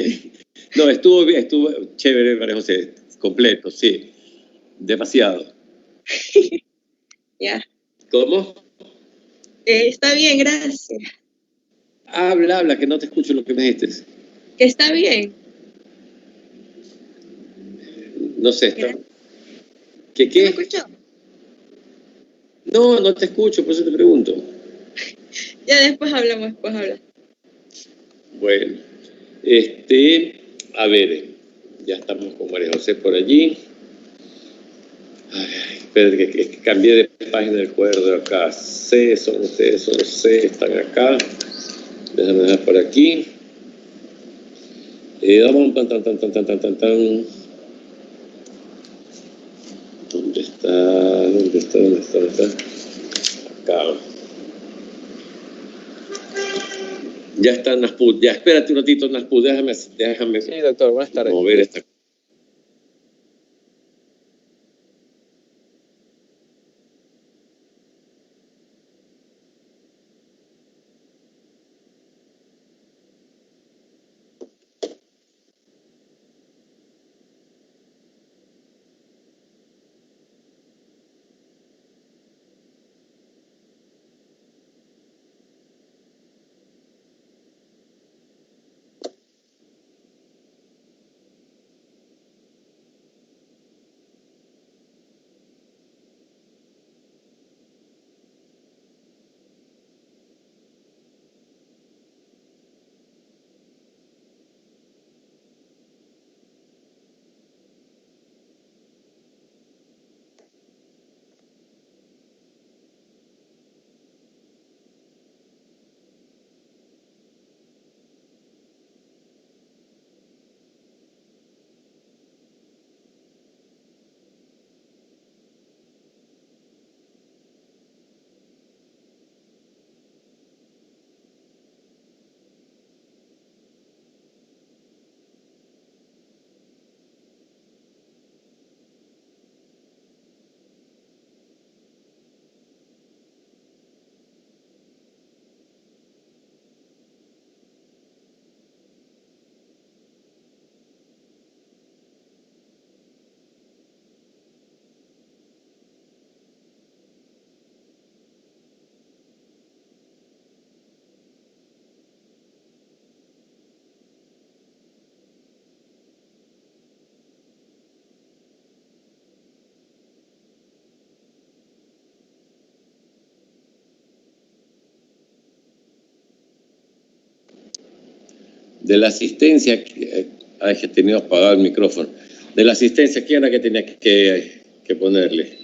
No, estuvo bien, estuvo chévere, María José, completo, sí, demasiado. Ya. ¿Cómo? Está bien, gracias. Habla, que no te escucho lo que me dijiste. Que está bien. No sé, está... Gracias. ¿Qué? ¿Me escuchó? No, no te escucho, por eso te pregunto. Ya después hablamos, después hablamos. Bueno, a ver, ya estamos con María José por allí. Ay, espera, que cambié de página del cuadro acá. C, son ustedes, son C, están acá. Déjame dejar por aquí. Vamos, tan. ¿Dónde está? Acá. Ya está Nasput. Ya, espérate un ratito, Nasput. Déjame. Sí, doctor, buenas tardes. Mover esta. De la asistencia, que he tenido apagado el micrófono. De la asistencia, ¿quién era que tenía que ponerle?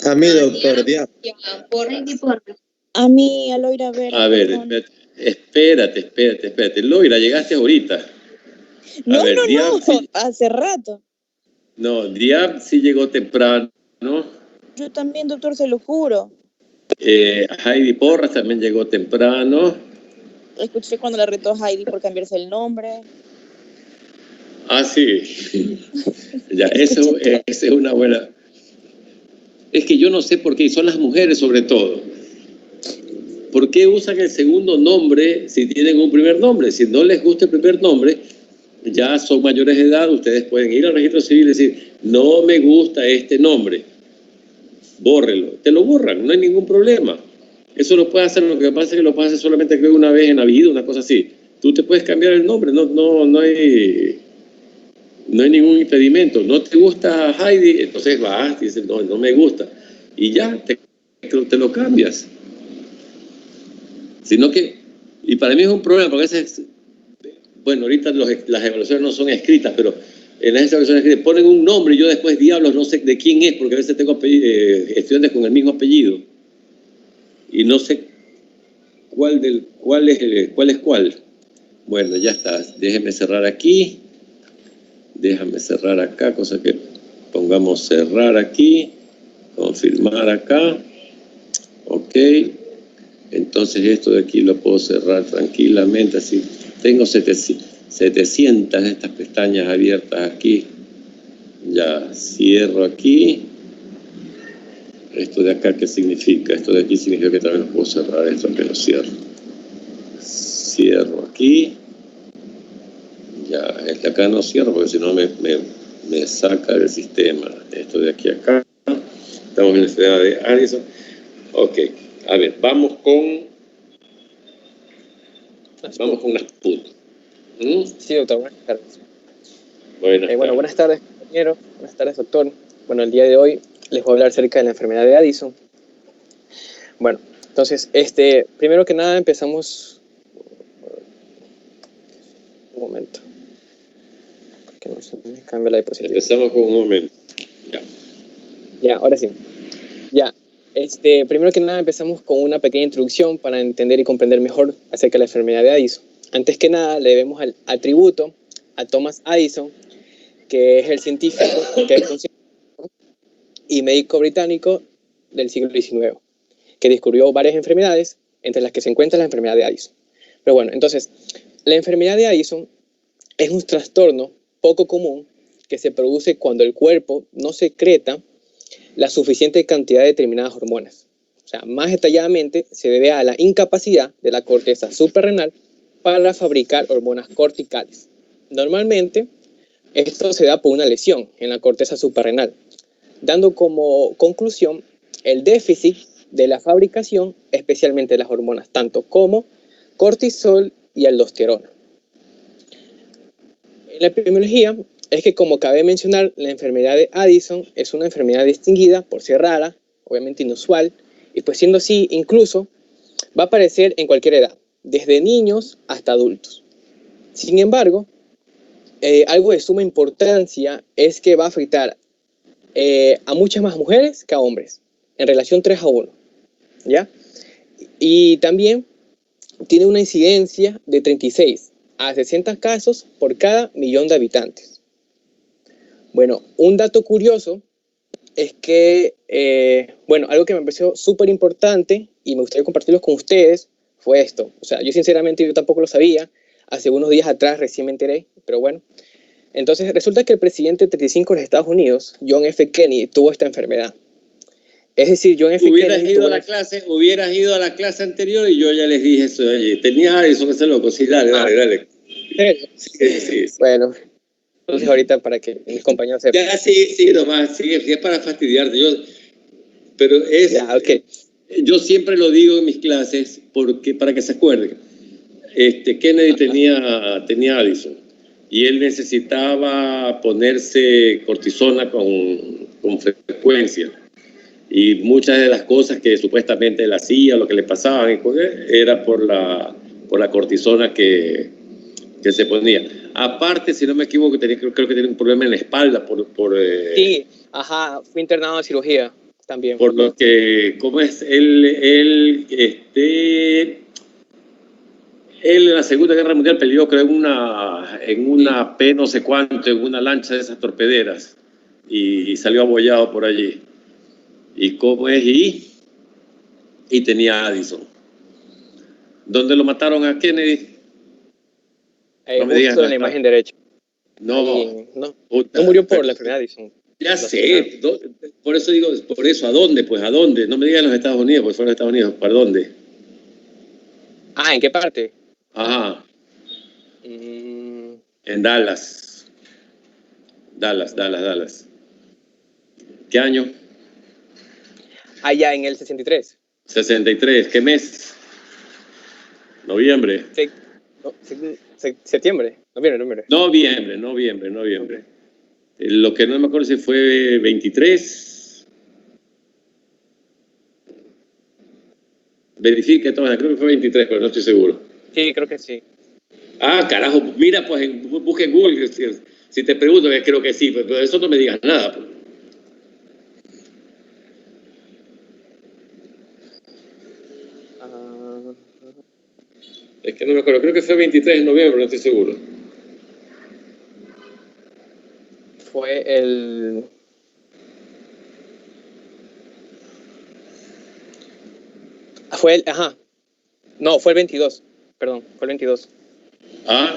A mí, doctor Díaz. A mí, a Loira Vera. A ver, espérate. Loira, llegaste ahorita. No, ver, Diab, sí, hace rato. no, Diab sí llegó temprano. Yo también, doctor, se lo juro. Heidi Porras también llegó temprano. Escuché cuando la retó a Heidi por cambiarse el nombre. Ah, sí. Ya, eso es una buena. Es que yo no sé por qué, y son las mujeres sobre todo. ¿Por qué usan el segundo nombre si tienen un primer nombre? Si no les gusta el primer nombre, ya son mayores de edad, ustedes pueden ir al registro civil y decir, no me gusta este nombre, bórrelo. Te lo borran, no hay ningún problema. Eso lo puedes hacer, lo que pasa es que lo puedes hacer solamente creo una vez en la vida, una cosa así. Tú te puedes cambiar el nombre, no hay ningún impedimento. ¿No te gusta Heidi? Entonces vas y dices, no me gusta. Y ya, te lo cambias. Sino que, y para mí es un problema, porque a veces, bueno, ahorita las evaluaciones no son escritas, pero en las evaluaciones escritas ponen un nombre y yo después, diablos, no sé de quién es, porque a veces tengo estudiantes con el mismo apellido. Y no sé cuál es cuál. Bueno, ya está. Déjeme cerrar aquí. Déjame cerrar acá, cosa que pongamos cerrar aquí, confirmar acá, ok, entonces esto de aquí lo puedo cerrar tranquilamente, así, tengo 700 de estas pestañas abiertas aquí, ya cierro aquí, esto de acá ¿qué significa? Esto de aquí significa que también lo puedo cerrar, esto que lo cierro, cierro aquí. Ya, este acá no cierro porque si no me saca del sistema. Esto de aquí a acá. Estamos en la ciudad de Addison. Ok, a ver, vamos con las PUT. Sí, doctor, buenas tardes. Buenas Buenas tardes, compañero. Buenas tardes, doctor. Bueno, el día de hoy les voy a hablar acerca de la enfermedad de Addison. Bueno, entonces, primero que nada empezamos... Un momento. Que no se me cambia la diapositiva. Empezamos con un momento. Ya, ahora sí. Ya. Primero que nada empezamos con una pequeña introducción para entender y comprender mejor acerca de la enfermedad de Addison. Antes que nada, le debemos al atributo a Thomas Addison, que es el científico que es un científico y médico británico del siglo XIX, que descubrió varias enfermedades, entre las que se encuentra la enfermedad de Addison. Pero bueno, entonces, la enfermedad de Addison es un trastorno poco común que se produce cuando el cuerpo no secreta la suficiente cantidad de determinadas hormonas. O sea, más detalladamente, se debe a la incapacidad de la corteza suprarrenal para fabricar hormonas corticales. Normalmente, esto se da por una lesión en la corteza suprarrenal, dando como conclusión el déficit de la fabricación, especialmente de las hormonas, tanto como cortisol y aldosterona. En la epidemiología es que, como cabe mencionar, la enfermedad de Addison es una enfermedad distinguida por ser rara, obviamente inusual, y pues siendo así, incluso va a aparecer en cualquier edad, desde niños hasta adultos. Sin embargo, algo de suma importancia es que va a afectar a muchas más mujeres que a hombres, en relación 3-1, ¿ya? Y también tiene una incidencia de 36 a 60 casos por cada millón de habitantes. Bueno, un dato curioso es que, algo que me pareció súper importante y me gustaría compartirlo con ustedes fue esto. O sea, yo sinceramente tampoco lo sabía, hace unos días atrás recién me enteré, pero bueno. Entonces resulta que el presidente 35 de los Estados Unidos, John F. Kennedy, tuvo esta enfermedad. Es decir, John F. Hubieras Kennedy ido a la clase anterior y yo ya les dije eso. Oye, tenía Addison, ese loco. Sí, dale. Sí. Bueno, entonces ahorita para que mis compañeros sepan. Ya, sí, nomás, sí, es para fastidiarte. Pero es... Ya, okay. Yo siempre lo digo en mis clases para que se acuerden. Kennedy tenía Addison y él necesitaba ponerse cortisona con frecuencia. Y muchas de las cosas que supuestamente él hacía, lo que le pasaba, era por la cortisona que se ponía. Aparte, si no me equivoco, creo que tenía un problema en la espalda. Sí, fui internado en cirugía también. Por lo que, ¿cómo es? Él en la Segunda Guerra Mundial peleó, creo, en una P no sé cuánto, en una lancha de esas torpederas. Y salió abollado por allí. ¿Y cómo es? Y tenía Addison. ¿Dónde lo mataron a Kennedy? No me digas en la imagen derecha. No murió por la enfermedad de Addison. Ya sé, por eso, ¿a dónde? Pues, ¿a dónde? No me digan en los Estados Unidos, pues fueron los Estados Unidos, ¿para dónde? ¿En qué parte? Ajá. En Dallas. Dallas. ¿Qué año? Allá en el 63. 63, ¿qué mes? Noviembre. Septiembre. Noviembre. Noviembre. Lo que no me acuerdo si fue 23. Verifique todo, creo que fue 23, pero no estoy seguro. Sí, creo que sí. Carajo, mira, pues busca en Google. Si te pregunto, creo que sí, pero de eso no me digas nada. Pues. Es que no me acuerdo, creo que fue 23 de noviembre, no estoy seguro. Fue el... No, fue el 22. Perdón, fue el 22.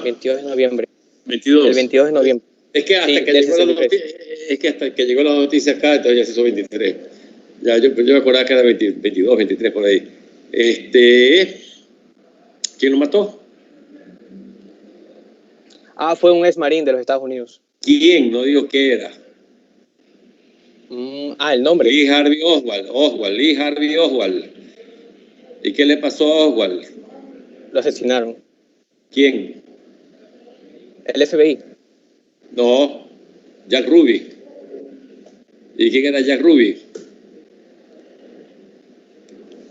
22 de noviembre. 22. El 22 de noviembre. Es que hasta que llegó la noticia acá, entonces ya se hizo 23. Ya, yo me acordaba que era 22, 23 por ahí. ¿Quién lo mató? Fue un ex marín de los Estados Unidos. ¿Quién? No digo qué era. El nombre. Lee Harvey Oswald. Lee Harvey Oswald. ¿Y qué le pasó a Oswald? Lo asesinaron. ¿Quién? El FBI. No, Jack Ruby. ¿Y quién era Jack Ruby?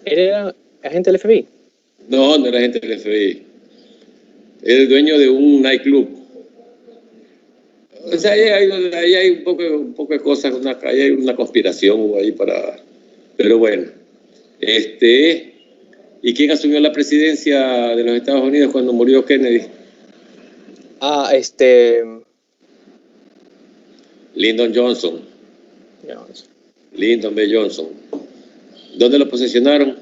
¿Él era agente del FBI? No, no era agente del FBI. Era el dueño de un nightclub. O sea, ahí hay un poco de cosas, ahí hay una conspiración ahí para... Pero bueno, ¿y quién asumió la presidencia de los Estados Unidos cuando murió Kennedy? Lyndon Johnson. Lyndon B. Johnson. ¿Dónde lo posesionaron?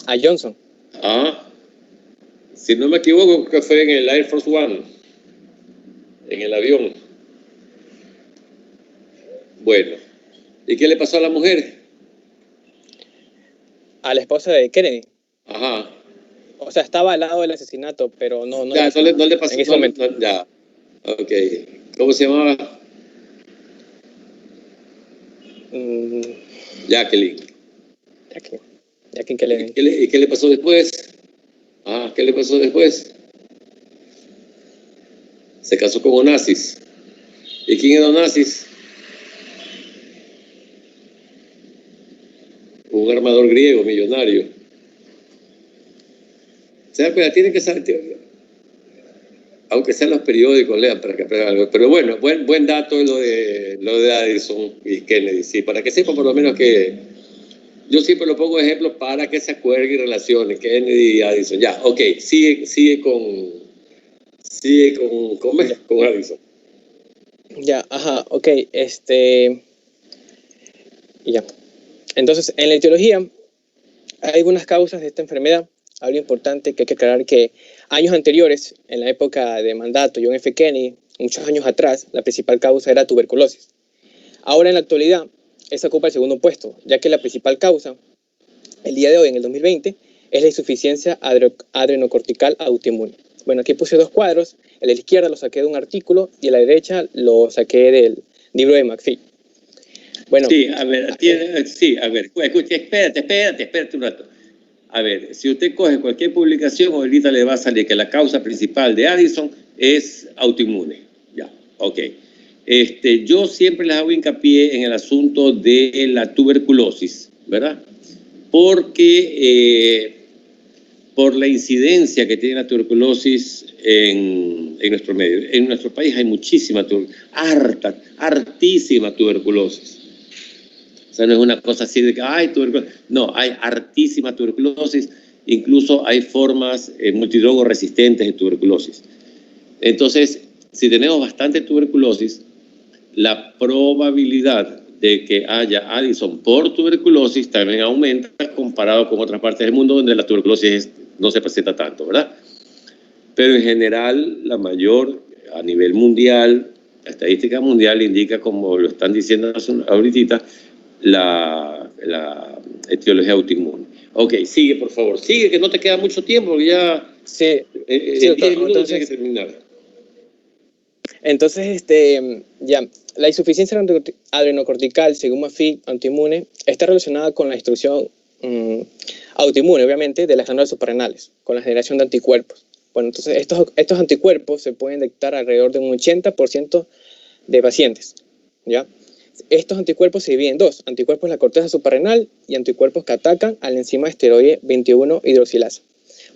A Johnson. Si no me equivoco, que fue en el Air Force One, en el avión. Bueno, ¿y qué le pasó a la mujer? A la esposa de Kennedy. Ajá. O sea, estaba al lado del asesinato, pero no le pasó en ese momento. Ya, ok. ¿Cómo se llamaba? Jacqueline. Jacqueline Kennedy. ¿Y qué le pasó después? ¿Qué le pasó después? Se casó con Onassis. ¿Y quién era Onassis? Un armador griego, millonario. ¿Se da cuenta? Tienen que saber, aunque sean los periódicos, lean para que aprendan algo. Pero bueno, buen dato lo de Addison y Kennedy, sí, para que sepan por lo menos que yo siempre lo pongo de ejemplo para que se acuerden y relacionen Kennedy y Addison. Ya, ok, sigue con Addison. Ya, ok, y ya. Entonces, en la etiología hay algunas causas de esta enfermedad. Algo importante que hay que aclarar que años anteriores, en la época de mandato John F. Kennedy, muchos años atrás, la principal causa era tuberculosis. Ahora, en la actualidad, esa ocupa el segundo puesto, ya que la principal causa, el día de hoy, en el 2020, es la insuficiencia adrenocortical autoinmune. Bueno, aquí puse dos cuadros. El de la izquierda lo saqué de un artículo y a la derecha lo saqué del libro de McPhee. Bueno, sí, a ver, escuche, espérate un rato. A ver, si usted coge cualquier publicación, ahorita le va a salir que la causa principal de Addison es autoinmune. Ya, ok. Yo siempre les hago hincapié en el asunto de la tuberculosis, ¿verdad? Porque por la incidencia que tiene la tuberculosis en nuestro medio. En nuestro país hay muchísima hartísima tuberculosis. O sea, no es una cosa así de que hay tuberculosis. No, hay hartísima tuberculosis. Incluso hay formas multidrogoresistentes de tuberculosis. Entonces, si tenemos bastante tuberculosis, la probabilidad de que haya Addison por tuberculosis también aumenta comparado con otras partes del mundo donde la tuberculosis no se presenta tanto, ¿verdad? Pero en general, la mayor, a nivel mundial, la estadística mundial indica, como lo están diciendo ahorita, la etiología autoinmune. Ok, sigue, por favor. Sigue, que no te queda mucho tiempo, porque ya sí, 10 minutos tienes que terminar. Entonces, ya, la insuficiencia adrenocortical, según McPhee, autoinmune, está relacionada con la destrucción autoinmune, obviamente, de las glándulas suprarrenales, con la generación de anticuerpos. Bueno, entonces estos anticuerpos se pueden detectar alrededor de un 80% de pacientes, ¿ya? Estos anticuerpos se dividen en dos: anticuerpos de la corteza suprarrenal y anticuerpos que atacan a la enzima esteroide 21 hidroxilasa.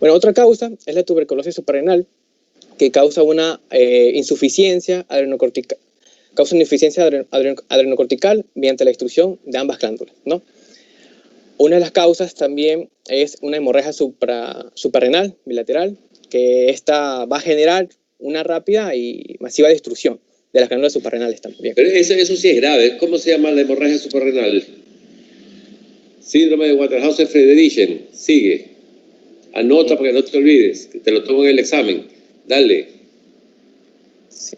Bueno, otra causa es la tuberculosis suprarrenal, que causa una insuficiencia adrenocortical, adrenocortical mediante la destrucción de ambas glándulas, ¿no? Una de las causas también es una hemorragia suprarrenal bilateral, que esta va a generar una rápida y masiva destrucción de las glándulas suprarrenales también. Pero eso sí es grave. ¿Cómo se llama la hemorragia suprarrenal? Síndrome de Waterhouse-Friderichsen. Sigue. Anota para que no te olvides. Que te lo tomo en el examen. Dale. Sí,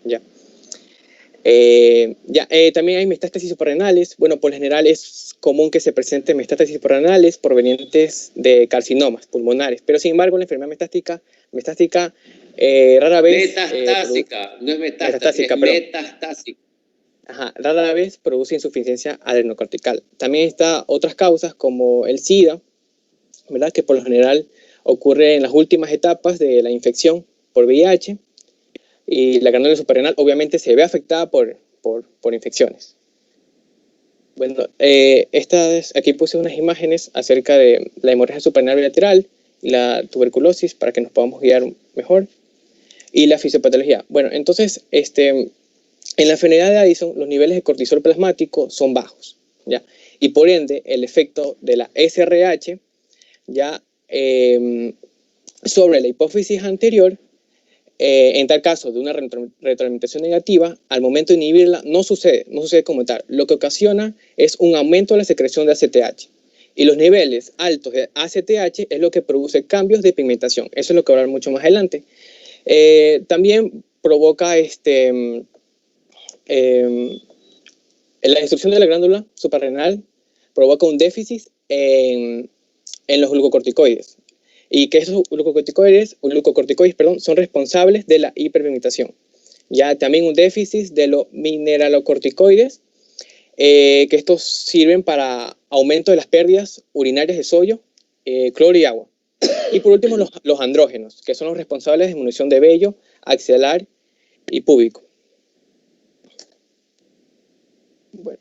ya. También hay metástasis suprarrenales. Bueno, por lo general es común que se presenten metástasis suprarrenales provenientes de carcinomas pulmonares, pero sin embargo la enfermedad metastásica rara vez... Metastásica, no es metástasis, metastásica, es perdón. metastásica. Rara vez produce insuficiencia adrenocortical. También está otras causas como el SIDA, ¿verdad? Que por lo general ocurre en las últimas etapas de la infección por VIH, y la glándula suprarrenal obviamente se ve afectada por infecciones. Bueno, aquí puse unas imágenes acerca de la hemorragia suprarrenal bilateral y la tuberculosis para que nos podamos guiar mejor, y la fisiopatología. Bueno, entonces, en la enfermedad de Addison, los niveles de cortisol plasmático son bajos, ¿ya? Y por ende, el efecto de la SRH, ya, sobre la hipófisis anterior, en tal caso de una retroalimentación negativa, al momento de inhibirla no sucede como tal. Lo que ocasiona es un aumento de la secreción de ACTH. Y los niveles altos de ACTH es lo que produce cambios de pigmentación. Eso es lo que voy a hablar mucho más adelante. También provoca la destrucción de la glándula suprarrenal, provoca un déficit en los glucocorticoides. Y que esos glucocorticoides son responsables de la hiperpigmentación. Ya también un déficit de los mineralocorticoides, que estos sirven para aumento de las pérdidas urinarias de sodio, cloro y agua. Y por último, los andrógenos, que son los responsables de disminución de vello axilar y púbico. Bueno,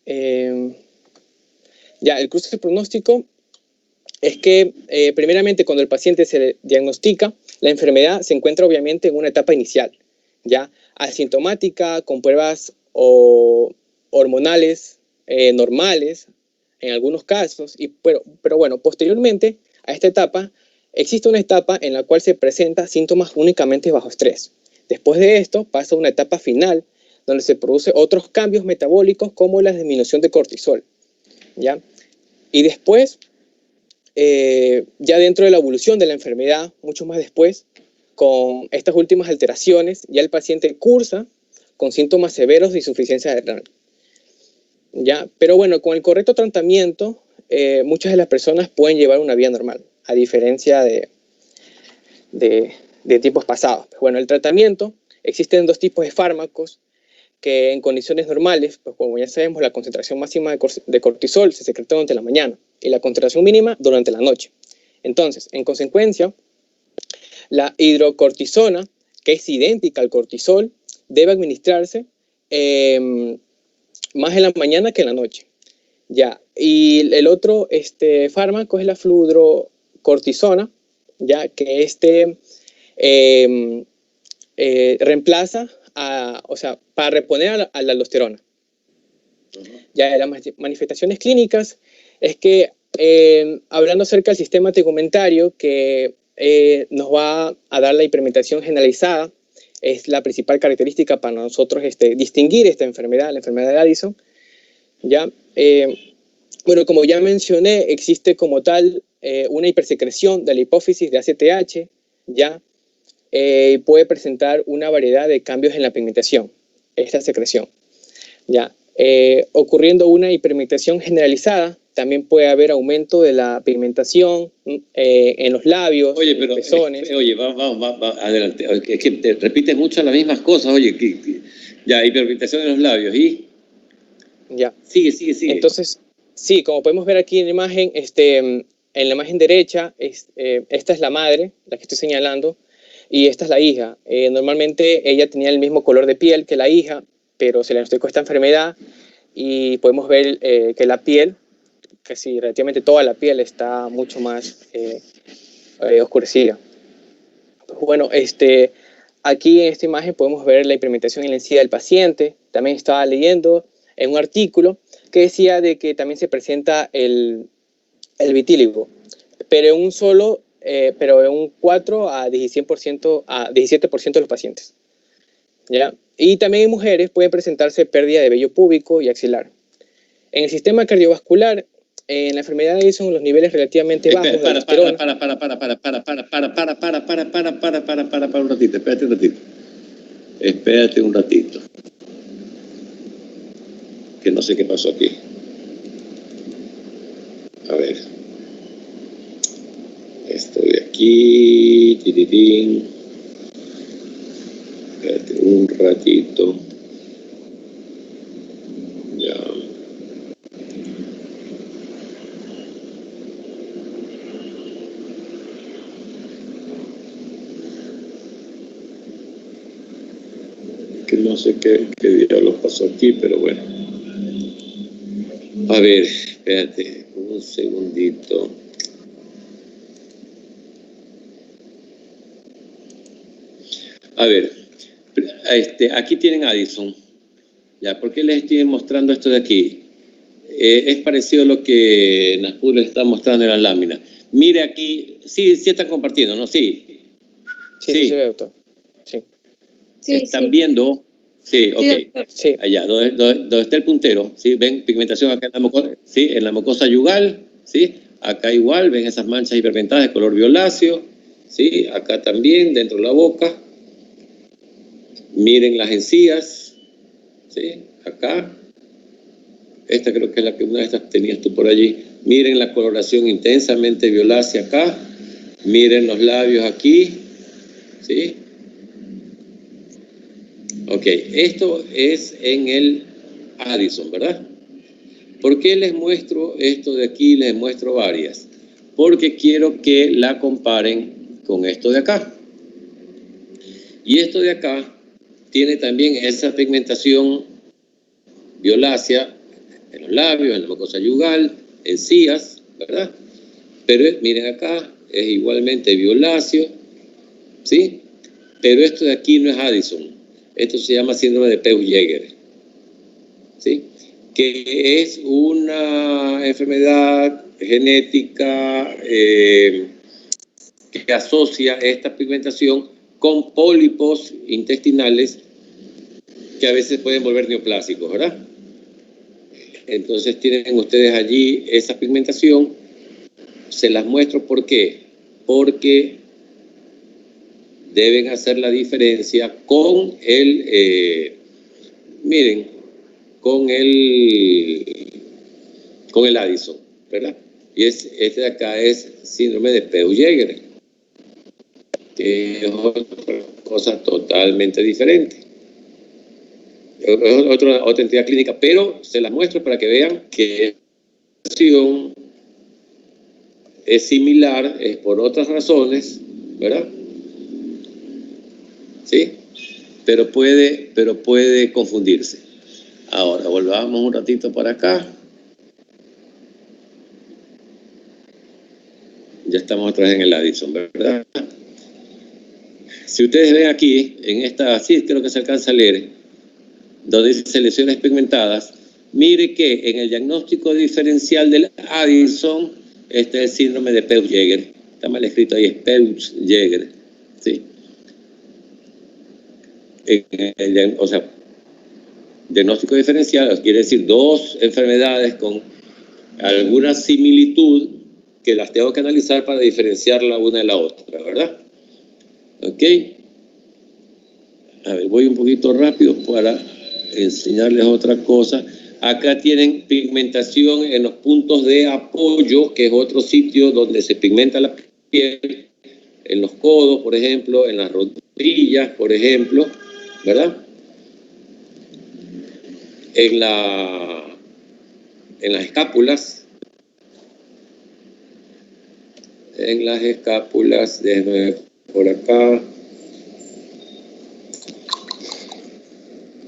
el cruce de pronóstico es que, primeramente, cuando el paciente se le diagnostica, la enfermedad se encuentra obviamente en una etapa inicial, ya asintomática, con pruebas hormonales normales en algunos casos, pero bueno, posteriormente a esta etapa, existe una etapa en la cual se presenta síntomas únicamente bajo estrés. Después de esto, pasa a una etapa final, donde se producen otros cambios metabólicos como la disminución de cortisol, ¿ya? Y después, ya dentro de la evolución de la enfermedad, mucho más después, con estas últimas alteraciones, ya el paciente cursa con síntomas severos de insuficiencia adrenal. ¿Ya? Pero bueno, con el correcto tratamiento, muchas de las personas pueden llevar una vida normal, a diferencia de tiempos pasados. Bueno, el tratamiento, existen dos tipos de fármacos que en condiciones normales, pues como ya sabemos, la concentración máxima de cortisol se secreta durante la mañana y la concentración mínima durante la noche. Entonces, en consecuencia, la hidrocortisona, que es idéntica al cortisol, debe administrarse más en la mañana que en la noche. Ya. Y el otro fármaco es la fludrocortisona, ya que reemplaza para reponer a la aldosterona. Ya las manifestaciones clínicas es que, hablando acerca del sistema tegumentario, que nos va a dar la hiperpigmentación generalizada, es la principal característica para nosotros distinguir esta enfermedad, la enfermedad de Addison. ¿Ya? Bueno, como ya mencioné, existe como tal una hipersecreción de la hipófisis de ACTH, ¿ya? Puede presentar una variedad de cambios en la pigmentación, esta secreción, ¿ya? Ocurriendo una hiperpigmentación generalizada, también puede haber aumento de la pigmentación en los labios, oye, pero, pezones. Vamos, adelante. Es que te repites mucho las mismas cosas, oye, ya, hiperpigmentación en los labios, ¿y? Ya. Sigue. Entonces, sí, como podemos ver aquí en la imagen, en la imagen derecha, esta es la madre, la que estoy señalando, y esta es la hija. Normalmente ella tenía el mismo color de piel que la hija, pero se le diagnosticó esta enfermedad y podemos ver que la piel, casi relativamente toda la piel, está mucho más oscurecida. Bueno, aquí en esta imagen podemos ver la hiperpigmentación en la encía del paciente. También estaba leyendo en un artículo que decía de que también se presenta el vitíligo, pero en un 4 a 17% de los pacientes. ¿Ya? Y también en mujeres puede presentarse pérdida de vello púbico y axilar. En el sistema cardiovascular, en la enfermedad de Addison, los niveles relativamente bajos de aldosterona. Para un ratito, espérate un ratito. que no sé qué pasó aquí. A ver. Esto de aquí. Tiritín. Espérate un ratito. Ya. Que no sé qué diablos pasó aquí, pero bueno. A ver, espérate un segundito. A ver, aquí tienen Addison. Ya, ¿por qué les estoy mostrando esto de aquí? Es parecido a lo que Naspur les está mostrando en las láminas. Mire aquí, sí están compartiendo, ¿no? Sí. Sí, se ve, doctor. Sí. Sí, ¿Están sí. viendo? Sí, ok. Sí, doctor. Sí. Allá, donde está el puntero, ¿sí? Ven pigmentación acá en la mucosa, ¿sí? En la mucosa yugal, ¿sí? Acá igual, ven esas manchas hiperpigmentadas de color violáceo, ¿sí? Acá también, dentro de la boca. Miren las encías, ¿sí? Acá. Esta creo que es la que una de estas tenías tú por allí. Miren la coloración intensamente violácea acá. Miren los labios aquí, ¿sí? Ok, esto es en el Addison, ¿verdad? ¿Por qué les muestro esto de aquí? Les muestro varias. Porque quiero que la comparen con esto de acá. Y esto de acá tiene también esa pigmentación violácea en los labios, en la mucosa yugal, encías, ¿verdad? Pero miren acá, es igualmente violáceo, ¿sí? Pero esto de aquí no es Addison. Esto se llama síndrome de Peutz-Jeghers, ¿sí? Que es una enfermedad genética que asocia esta pigmentación con pólipos intestinales que a veces pueden volver neoplásicos, ¿verdad? Entonces tienen ustedes allí esa pigmentación. Se las muestro ¿por qué? Porque deben hacer la diferencia con miren, con el Addison, ¿verdad? Y este de acá es síndrome de Peutz-Jeghers, que es otra cosa totalmente diferente. Es otra entidad clínica, pero se las muestro para que vean que la situación es similar, es por otras razones, ¿verdad? ¿Sí? Pero puede confundirse. Ahora, volvamos un ratito para acá. Ya estamos otra vez en el Addison, ¿verdad? Si ustedes ven aquí, en esta, sí creo que se alcanza a leer, donde dice lesiones pigmentadas, mire que en el diagnóstico diferencial del Addison, este es el síndrome de Peutz-Jeghers. Está mal escrito ahí, es Peutz-Jeghers, ¿sí? O sea, diagnóstico diferencial quiere decir dos enfermedades con alguna similitud que las tengo que analizar para diferenciarla una de la otra, ¿verdad? ¿Ok? A ver, voy un poquito rápido para enseñarles otra cosa. Acá tienen pigmentación en los puntos de apoyo, que es otro sitio donde se pigmenta la piel, en los codos, por ejemplo, en las rodillas, por ejemplo, ¿verdad? En las escápulas, déjenme ver por acá.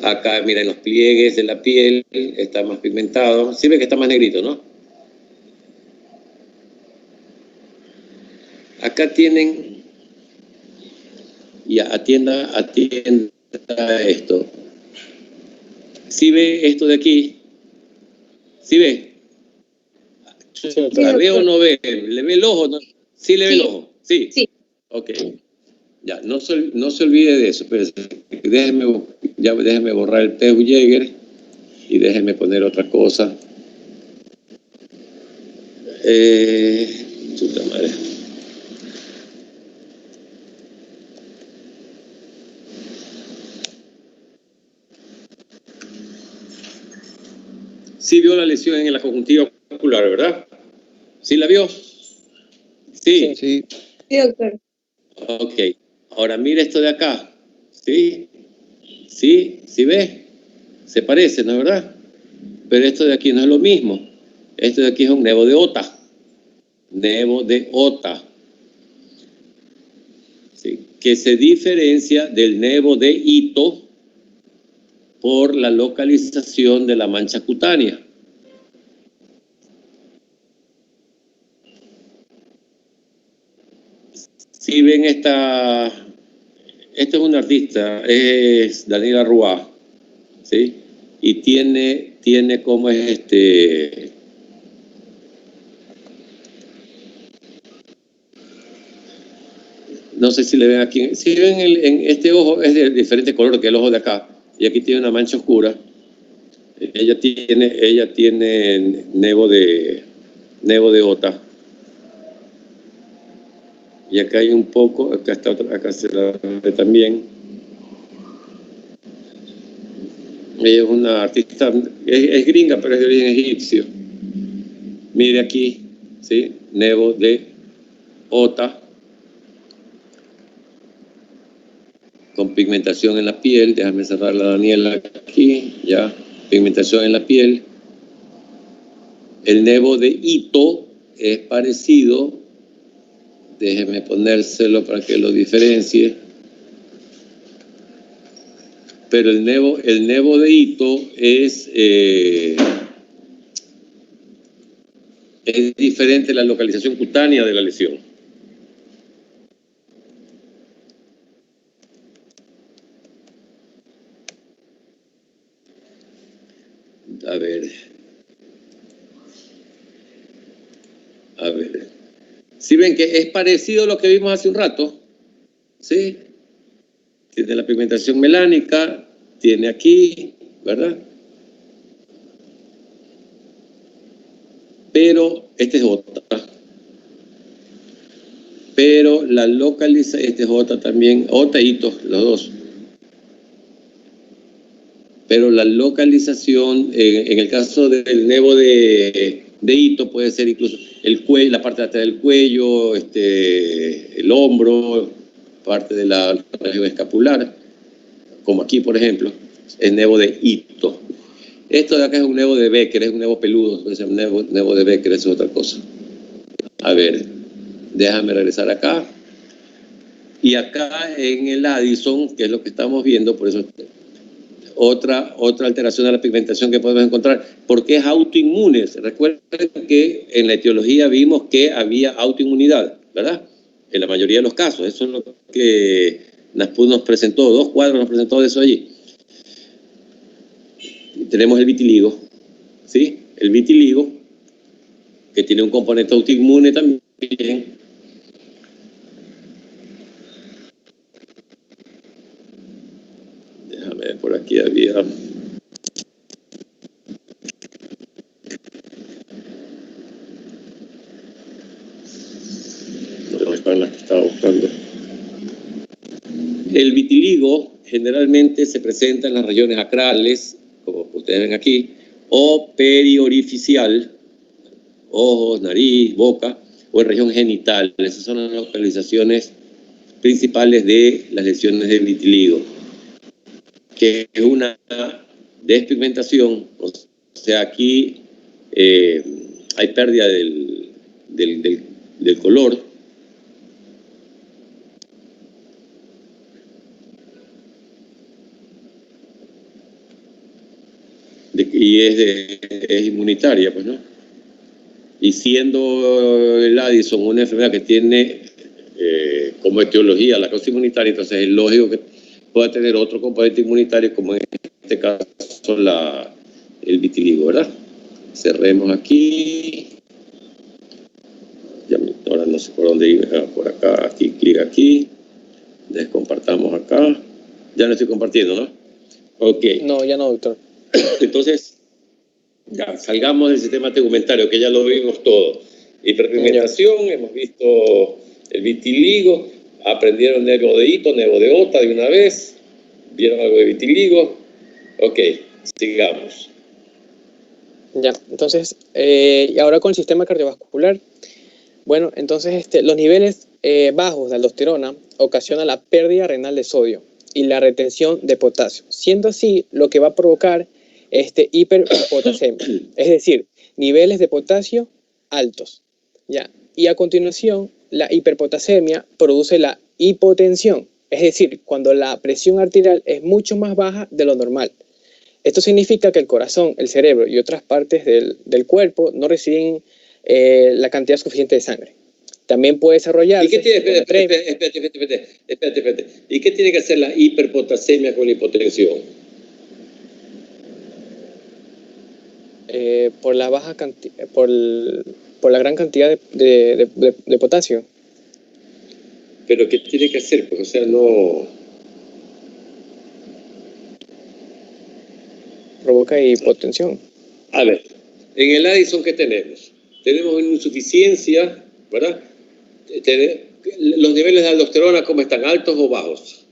Acá, miren, los pliegues de la piel está más pigmentado. Sí ve que está más negrito, ¿no? Acá tienen, ya, atienda esto. ¿Sí ve esto de aquí? ¿Sí ve? Sí, Sí, doctor. ¿La ve o doctor. no ve? ¿Le ve el ojo? ¿No? ¿Sí le ve el Sí. ojo? Sí. Sí. Ok. Ya, no se olvide de eso. Pero déjeme borrar el Peutz-Jeghers y déjeme poner otra cosa. Chuta madre. Sí vio la lesión en la conjuntiva ocular, ¿verdad? ¿Sí la vio? Sí. Sí, doctor. Ok. Ahora mire esto de acá. ¿Sí? ¿Sí? ¿Sí ve? Se parece, ¿no es verdad? Pero esto de aquí no es lo mismo. Esto de aquí es un nevo de Ota. Nevo de Ota. ¿Sí? Que se diferencia del nevo de Ito por la localización de la mancha cutánea. Si ven esta es una artista, es Daniela Roa, ¿sí? Y tiene como es no sé si le ven aquí, si ven en este ojo es de diferente color que el ojo de acá, y aquí tiene una mancha oscura. Ella tiene nevo de Ota. Y acá hay un poco, acá está otra, acá se la ve también. Ella es una artista, es gringa, pero es de origen egipcio. Mire aquí, ¿sí? Nevo de Ota, con pigmentación en la piel. Déjame cerrar la Daniela aquí, ya. Pigmentación en la piel. El nevo de Ito es parecido. Déjeme ponérselo para que lo diferencie. Pero el nevo de Ito es diferente la localización cutánea de la lesión. A ver. Si ven que es parecido a lo que vimos hace un rato, ¿sí? Tiene la pigmentación melánica, tiene aquí, ¿verdad? Pero este es otra. Pero la localiza, este es otra también, otra hito, los dos. Pero la localización, en el caso del nevo de hito, puede ser incluso el cuello, la parte de atrás del cuello, el hombro, parte de la región escapular, como aquí, por ejemplo, es nevo de hito. Esto de acá es un nevo de Becker, es un nevo peludo, es un nevo de Becker, eso es otra cosa. A ver, déjame regresar acá. Y acá en el Addison, que es lo que estamos viendo, por eso otra alteración de la pigmentación que podemos encontrar, porque es autoinmune. Recuerden que en la etiología vimos que había autoinmunidad, ¿verdad? En la mayoría de los casos, eso es lo que Nasput nos presentó, 2 cuadros nos presentó de eso allí. Tenemos el vitiligo, ¿sí? El vitiligo, que tiene un componente autoinmune también. Déjame ver, por aquí había... No están las que estaba buscando. El vitiligo generalmente se presenta en las regiones acrales, como ustedes ven aquí, o periorificial, ojos, nariz, boca, o en región genital. Esas son las localizaciones principales de las lesiones del vitiligo, que es una despigmentación, o sea, aquí hay pérdida del color. Y es inmunitaria, pues, ¿no? Y siendo el Addison una enfermedad que tiene como etiología la causa inmunitaria, entonces es lógico que pueda tener otro componente inmunitario, como en este caso el vitiligo, ¿verdad? Cerremos aquí. Ya, ahora no sé por dónde ir, por acá, aquí, clic aquí. Descompartamos acá. Ya no estoy compartiendo, ¿no? Ok. No, ya no, doctor. Entonces, ya, salgamos del sistema tegumentario, que ya lo vimos todo. Hiperpigmentación, hemos visto el vitiligo, aprendieron nevo de hito, nevo de Ota de una vez, vieron algo de vitiligo. Ok, sigamos. Ya, entonces, y ahora con el sistema cardiovascular, bueno, entonces los niveles bajos de aldosterona ocasionan la pérdida renal de sodio y la retención de potasio, siendo así lo que va a provocar hiperpotasemia, es decir, niveles de potasio altos. ¿Ya? Y a continuación, la hiperpotasemia produce la hipotensión, es decir, cuando la presión arterial es mucho más baja de lo normal. Esto significa que el corazón, el cerebro y otras partes del cuerpo no reciben la cantidad suficiente de sangre. También puede desarrollarse... ¿Y qué tiene, espérate. ¿Y qué tiene que hacer la hiperpotasemia con la hipotensión? Por la baja por la gran cantidad de potasio. ¿Pero qué tiene que hacer? Pues, o sea, no... Provoca hipotensión. A ver, en el Addison, ¿qué tenemos? Tenemos una insuficiencia, ¿verdad? Los niveles de aldosterona, ¿cómo están? ¿Altos o bajos?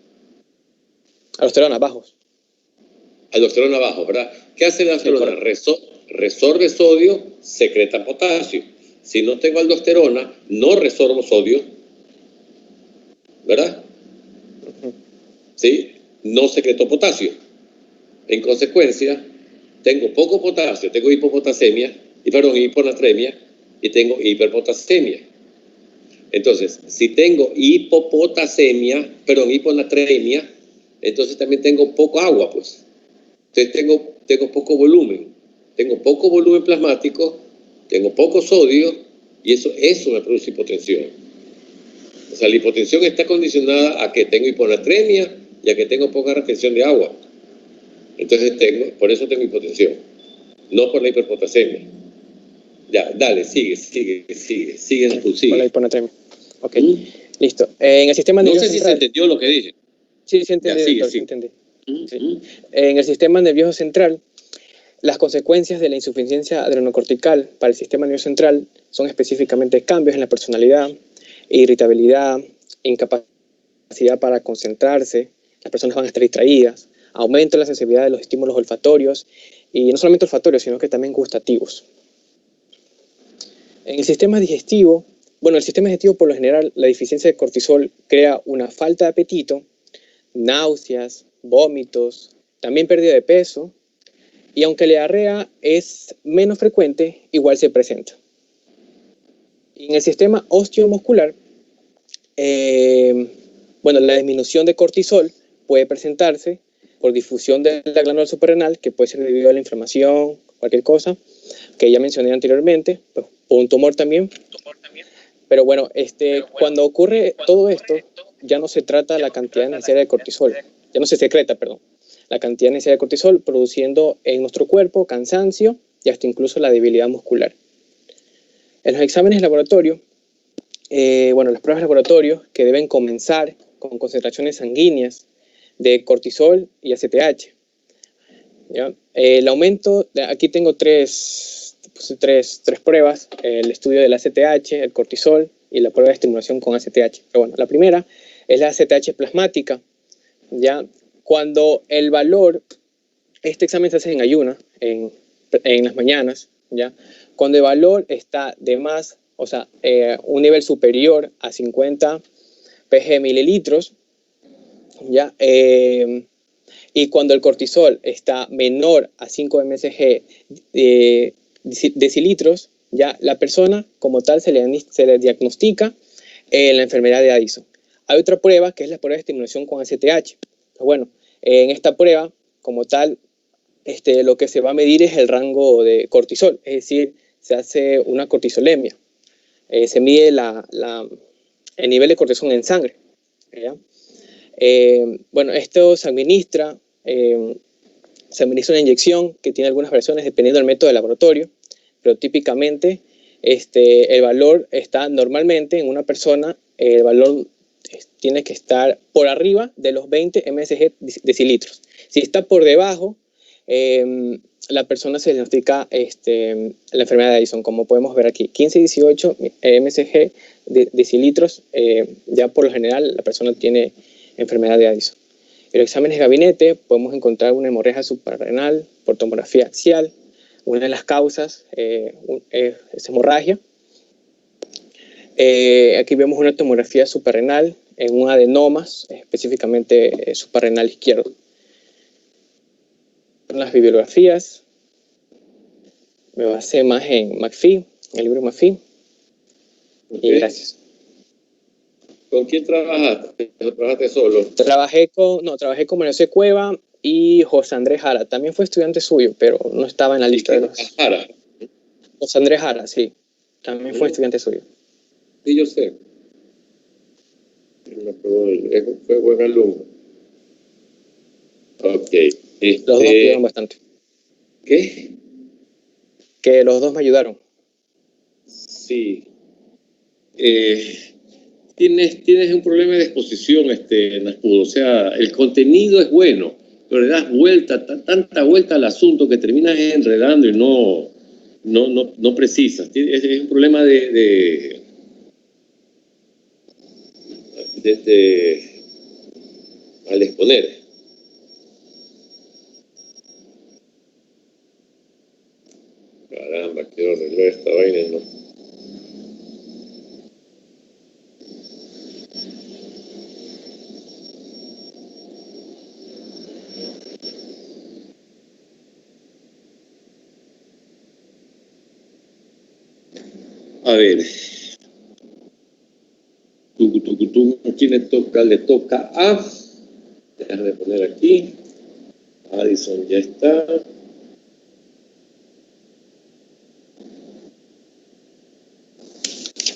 Aldosterona, bajos. Aldosterona bajo, ¿verdad? ¿Qué hace la aldosterona? Resorbe sodio, secreta potasio. Si no tengo aldosterona, no resorbo sodio, ¿verdad? ¿Sí? No secreto potasio. En consecuencia, tengo poco potasio, tengo hiponatremia y tengo hiperpotasemia. Entonces, si tengo hiponatremia, entonces también tengo poco agua, pues. Entonces tengo poco volumen. Tengo poco volumen plasmático, tengo poco sodio y eso me produce hipotensión. O sea, la hipotensión está condicionada a que tengo hiponatremia y a que tengo poca retención de agua. Entonces por eso tengo hipotensión, no por la hiperpotasemia. Ya, dale, sigue. Por la hiponatremia. Ok, listo. En el sistema nervioso central... No sé si se entendió lo que dije. Sí, se entendió, sí entendí. Sí. En el sistema nervioso central, las consecuencias de la insuficiencia adrenocortical para el sistema nervioso central son específicamente cambios en la personalidad, irritabilidad, incapacidad para concentrarse, las personas van a estar distraídas, aumento en la sensibilidad de los estímulos olfatorios, y no solamente olfatorios, sino que también gustativos. En el sistema digestivo, el sistema digestivo por lo general, la deficiencia de cortisol crea una falta de apetito, náuseas, vómitos, también pérdida de peso, y aunque la diarrea es menos frecuente, igual se presenta. En el sistema osteomuscular, la disminución de cortisol puede presentarse por difusión de la glándula suprarrenal, que puede ser debido a la inflamación, cualquier cosa, que ya mencioné anteriormente, o un tumor también. Pero cuando ocurre todo esto, ya no se trata la cantidad necesaria de cortisol, ya no se secreta, la cantidad necesaria de cortisol, produciendo en nuestro cuerpo cansancio y hasta incluso la debilidad muscular. En los exámenes de laboratorio, las pruebas de laboratorio que deben comenzar con concentraciones sanguíneas de cortisol y ACTH. ¿Ya? El aumento, aquí tengo tres pruebas, el estudio del ACTH, el cortisol y la prueba de estimulación con ACTH. Pero la primera es la ACTH plasmática. ¿Ya? Cuando el valor, este examen se hace en ayuna, en las mañanas, ¿ya? Cuando el valor está de más, un nivel superior a 50 pg mililitros, ¿ya? Y cuando el cortisol está menor a 5 msg decilitros, ya la persona como tal se le diagnostica la enfermedad de Addison. Hay otra prueba que es la prueba de estimulación con ACTH. En esta prueba como tal, lo que se va a medir es el rango de cortisol, es decir, se hace una cortisolemia. Se mide el nivel de cortisol en sangre, ¿ya? Esto se administra una inyección que tiene algunas versiones dependiendo del método de laboratorio, pero típicamente el valor está normalmente en una persona, el valor tiene que estar por arriba de los 20 msg decilitros. Si está por debajo, la persona se diagnostica la enfermedad de Addison, como podemos ver aquí, 15-18 msg decilitros, ya por lo general la persona tiene enfermedad de Addison. En los exámenes de gabinete podemos encontrar una hemorragia suprarrenal por tomografía axial, Una de las causas es hemorragia. Aquí vemos una tomografía suprarrenal en un adenomas, específicamente suprarrenal izquierdo. Las bibliografías, me basé más en McPhee, el libro McPhee. Ok. Y gracias. ¿Con quién trabajaste? ¿O trabajaste solo? Trabajé con Mario C. Cueva y José Andrés Jara. También fue estudiante suyo, pero no estaba en la lista de los... Jara. José Andrés Jara, sí. También fue estudiante suyo. Sí, yo sé. Fue buen alumno. Ok. Los dos me ayudaron bastante. ¿Qué? Que los dos me ayudaron. Sí. Tienes un problema de exposición, Naspudo. O sea, el contenido es bueno, pero le das tanta vuelta al asunto que terminas enredando y no precisas. Es un problema al exponer. Caramba, quiero arreglar esta vaina, ¿no? A ver. ¿A quién le toca? Le toca a... Déjame poner aquí. Addison ya está.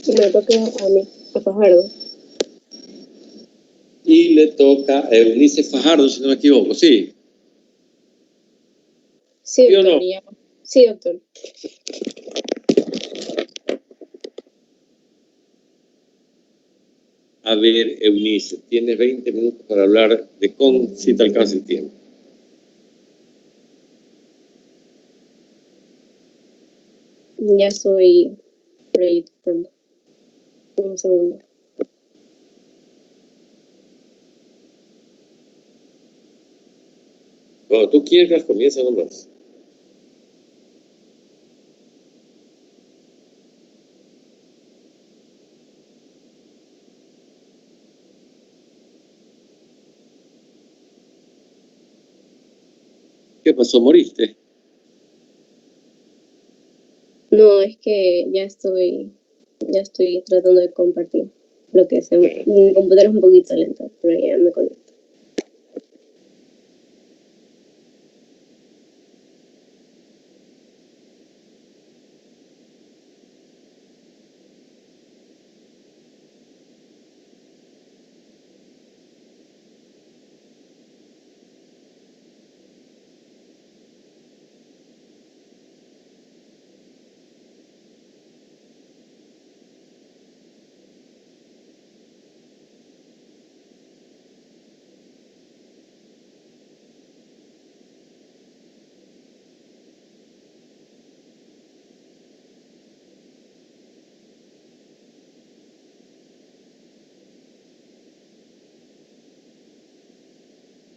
Me toca a mí, a Fajardo. Y le toca a Eunice Fajardo, si no me equivoco, ¿sí? Sí, ¿Sí o doctor. no? Sí, doctor. A ver, Eunice, tienes 20 minutos para hablar de si te alcanza el tiempo. Ya estoy proyectando. Un segundo. Cuando tú quieras, comienza nomás. ¿Qué pasó? ¿Moriste? No, es que ya estoy tratando de compartir lo que se mi computadora es un poquito lenta, pero ya me conecto.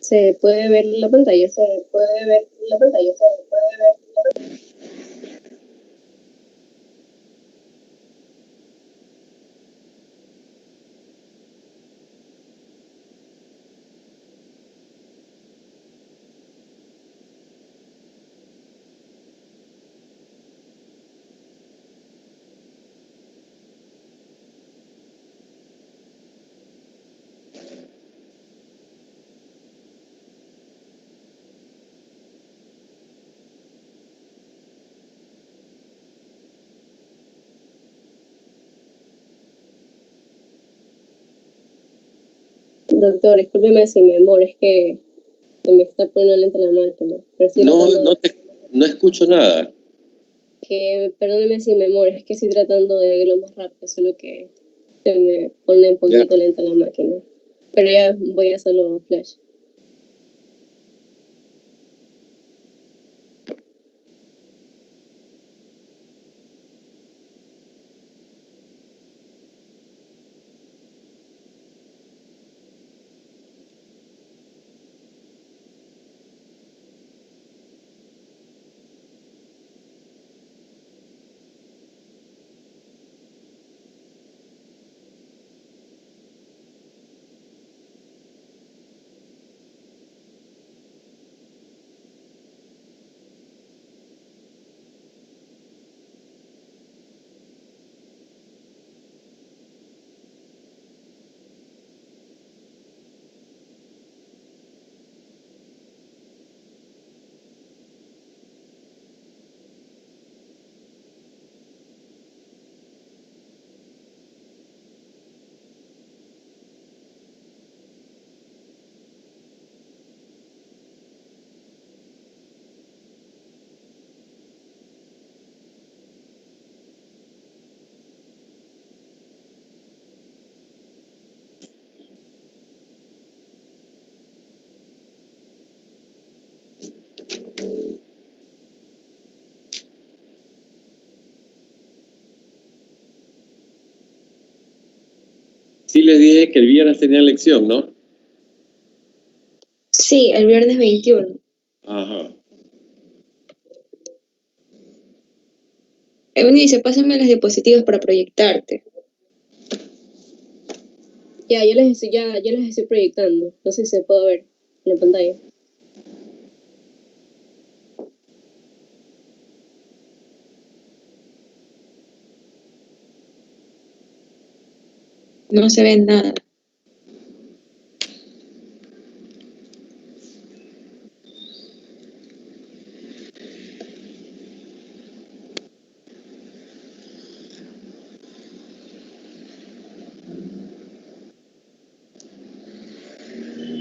Se puede ver la pantalla. Doctor, discúlpeme si me demoro, es que se me está poniendo lenta la máquina. Pero sí No escucho nada. que perdóneme si me demoro, es que estoy tratando de verlo más rápido, solo que se me pone un poquito lenta la máquina. Pero ya voy a hacerlo flash. Sí les dije que el viernes tenía lección, ¿no? Sí, el viernes 21. Ajá. Eunice, pásame las diapositivas para proyectarte. Ya, yo les estoy proyectando. No sé si se puede ver en la pantalla. No se ve nada.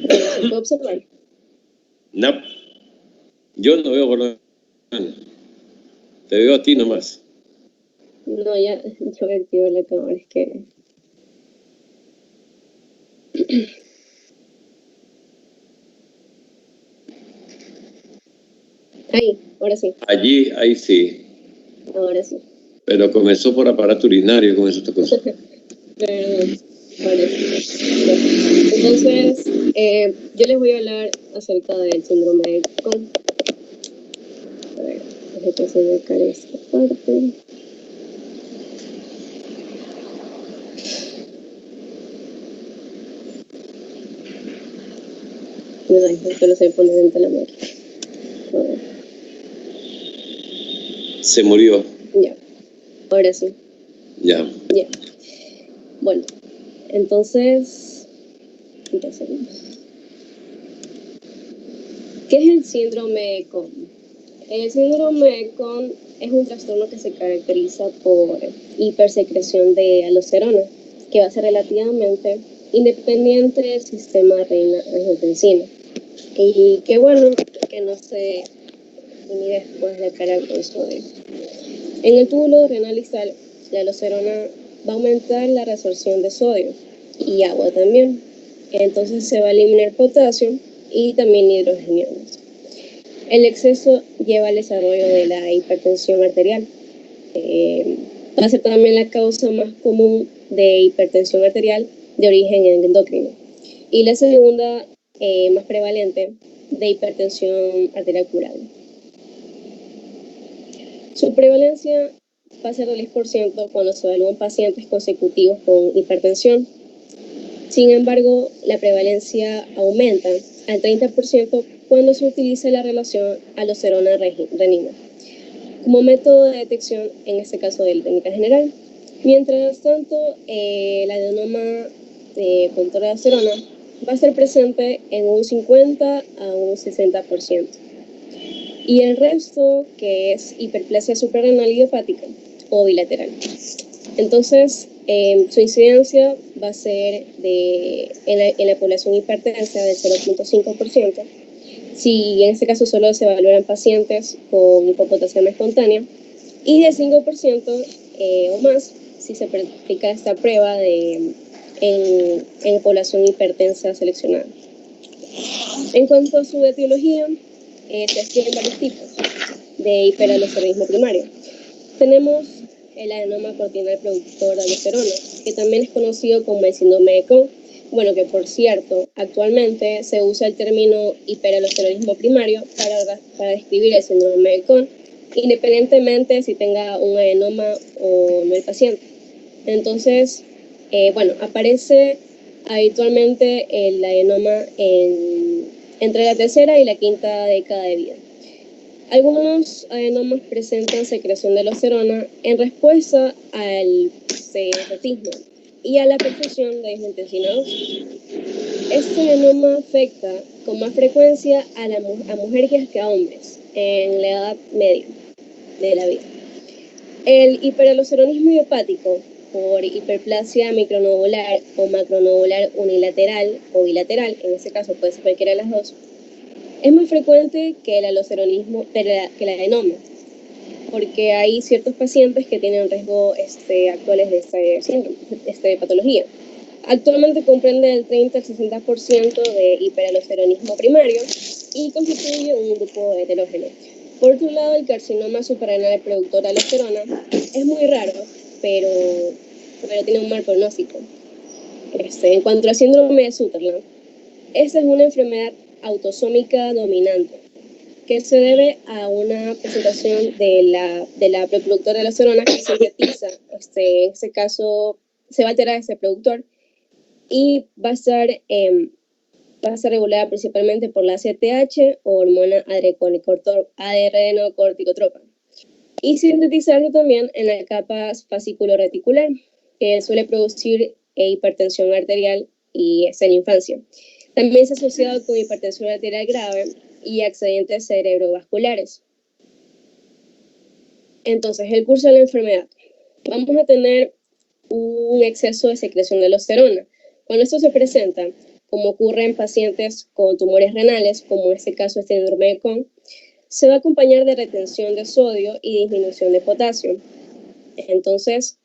¿Se puede observar? No. Yo no veo por lo menos. Te veo a ti nomás. No, ya, yo activo la cámara, es que... Ahí, ahora sí, Allí, ahí sí. ahora sí. Pero comenzó por aparato urinario, comenzó esta cosa. Perdón, ahora sí. Ya. Entonces, yo les voy a hablar acerca del síndrome de Cohn. A ver, déjenme sacar esta parte. No, esto lo se pone dentro de la máquina. A ver, Se murió. ya, ahora sí. Ya. Ya. Bueno, entonces, empecemos. ¿Qué es el síndrome de Cohn? El síndrome de Cohn es un trastorno que se caracteriza por hipersecreción de aldosterona, que va a ser relativamente independiente del sistema renina-angiotensina. Y qué bueno que no se inhibe después de cargar con sodio. En el túbulo renal distal, la aldosterona va a aumentar la resorción de sodio y agua también. Entonces se va a eliminar potasio y también hidrogeniones. El exceso lleva al desarrollo de la hipertensión arterial. Va a ser también la causa más común de hipertensión arterial de origen endocrino. Y la segunda, más prevalente, de hipertensión arterial curable. Su prevalencia va a ser del 10% cuando se evalúan pacientes consecutivos con hipertensión. Sin embargo, la prevalencia aumenta al 30% cuando se utiliza la relación aldosterona-renina como método de detección, en este caso de la técnica general. Mientras tanto, el adenoma con aldosterona va a estar presente en un 50 a un 60%. Y el resto, que es hiperplasia suprarrenal idiopática o bilateral. Entonces, su incidencia va a ser en la población hipertensa del 0.5%. Si en este caso solo se evaluaran pacientes con hipopotasemia espontánea, y de 5% o más si se practica esta prueba en población hipertensa seleccionada. En cuanto a su etiología, se describen varios tipos de hiperaldosteronismo primario. Tenemos el adenoma cortinal productor de aldosterona, que también es conocido como el síndrome de Cohn. Bueno, que por cierto, actualmente se usa el término hiperaldosteronismo primario para describir el síndrome de Cohn, independientemente si tenga un adenoma o no el paciente. Entonces, bueno, aparece habitualmente el adenoma entre la tercera y la quinta década de vida. Algunos adenomas presentan secreción de aldosterona en respuesta al serotismo y a la perfusión de angiotensina 2. Este adenoma afecta con más frecuencia a mujeres que a hombres en la edad media de la vida. El hiperaldosteronismo idiopático por hiperplasia micronodular o macronodular unilateral o bilateral, en este caso puede ser cualquiera de las dos, es más frecuente que el aldosteronismo, que el adenoma, porque hay ciertos pacientes que tienen riesgo actuales de este síndrome, patología. Actualmente comprende el 30 al 60% de hiperaldosteronismo primario y constituye un grupo heterógeno. Por otro lado, el carcinoma suprarrenal productor de aldosterona es muy raro, pero tiene un mal pronóstico. En cuanto al síndrome de Sutherland, esta es una enfermedad autosómica dominante que se debe a una presentación de la reproductora de la aldosterona que sintetiza, en este caso se va a alterar ese productor y va a estar regulada principalmente por la ACTH o hormona adrenocorticotropa y sintetizarse también en la capa fasciculo-reticular, que suele producir hipertensión arterial y es en la infancia. También es asociado con hipertensión arterial grave y accidentes cerebrovasculares. Entonces, el curso de la enfermedad. Vamos a tener un exceso de secreción de aldosterona. Cuando esto se presenta, como ocurre en pacientes con tumores renales, como en este caso este síndrome de Cohn, se va a acompañar de retención de sodio y disminución de potasio. Entonces,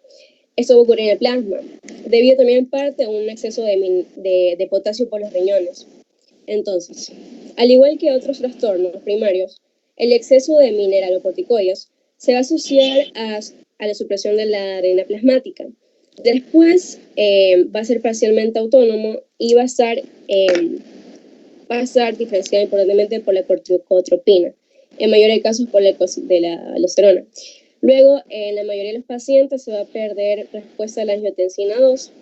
esto va a ocurrir en el plasma, debido también en parte a un exceso de potasio por los riñones. Entonces, al igual que otros trastornos primarios, el exceso de mineralocorticoides se va a asociar a la supresión de la adrenal plasmática. Después va a ser parcialmente autónomo y va a estar diferenciado importantemente por la corticotropina, en mayoría de casos por de la aldosterona. Luego, en la mayoría de los pacientes se va a perder respuesta a la angiotensina 2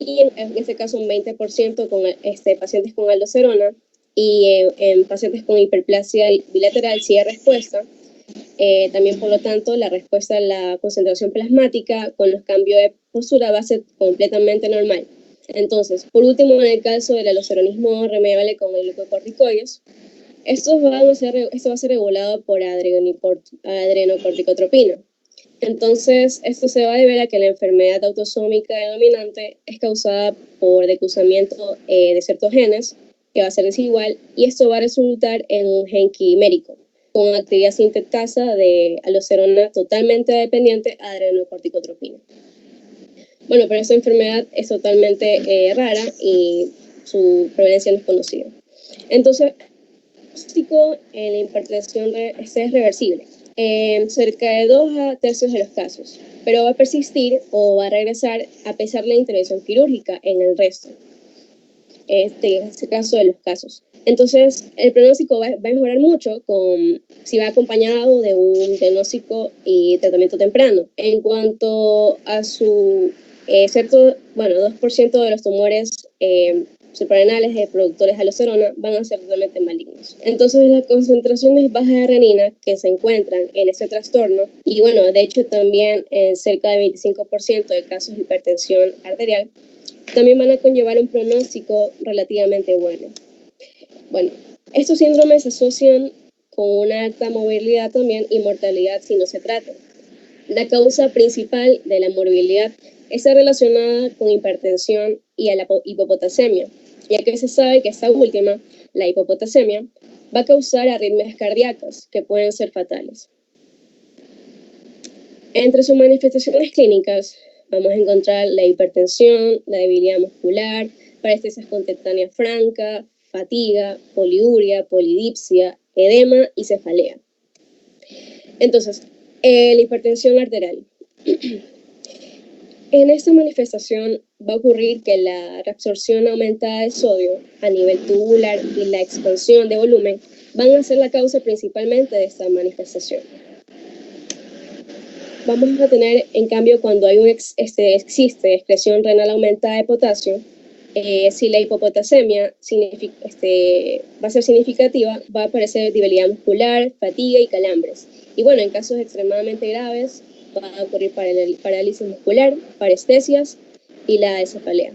y en este caso un 20% con pacientes con aldosterona y en pacientes con hiperplasia bilateral sí hay respuesta. También, por lo tanto, la respuesta a la concentración plasmática con los cambios de postura va a ser completamente normal. Entonces, por último, en el caso del aldosteronismo remediable con el glucocorticoides, esto va a ser regulado por adrenocorticotropina. Entonces, esto se va a deber a que la enfermedad autosómica dominante es causada por decruzamiento de ciertos genes, que va a ser desigual, y esto va a resultar en un gen quimérico, con actividad sintetasa de aldosterona totalmente dependiente a adrenocorticotropina. Bueno, pero esta enfermedad es totalmente rara y su prevalencia no es conocida. Entonces, en la hipertensión es reversible en cerca de 2 tercios de los casos, pero va a persistir o va a regresar a pesar de la intervención quirúrgica en el resto, en este caso de los casos. Entonces, el pronóstico va a mejorar mucho si va acompañado de un diagnóstico y tratamiento temprano. En cuanto a su 2% de los tumores suprarrenales de productores de aldosterona van a ser totalmente malignos. Entonces, las concentraciones bajas de renina que se encuentran en este trastorno, y bueno, de hecho también en cerca del 25% de casos de hipertensión arterial, también van a conllevar un pronóstico relativamente bueno. Bueno, estos síndromes se asocian con una alta movilidad también y mortalidad si no se trata. La causa principal de la morbilidad está relacionada con hipertensión y a la hipopotasemia, ya que se sabe que esta última, la hipopotasemia, va a causar arritmias cardíacas que pueden ser fatales. Entre sus manifestaciones clínicas vamos a encontrar la hipertensión, la debilidad muscular, parestesia espontánea franca, fatiga, poliuria, polidipsia, edema y cefalea. Entonces, la hipertensión arterial. En esta manifestación va a ocurrir que la reabsorción aumentada de sodio a nivel tubular y la expansión de volumen van a ser la causa principalmente de esta manifestación. Vamos a tener, en cambio, cuando hay existe excreción renal aumentada de potasio, si la hipopotasemia va a ser significativa, va a aparecer debilidad muscular, fatiga y calambres. Y bueno, en casos extremadamente graves, va a ocurrir parálisis muscular, parestesias y la cefalea.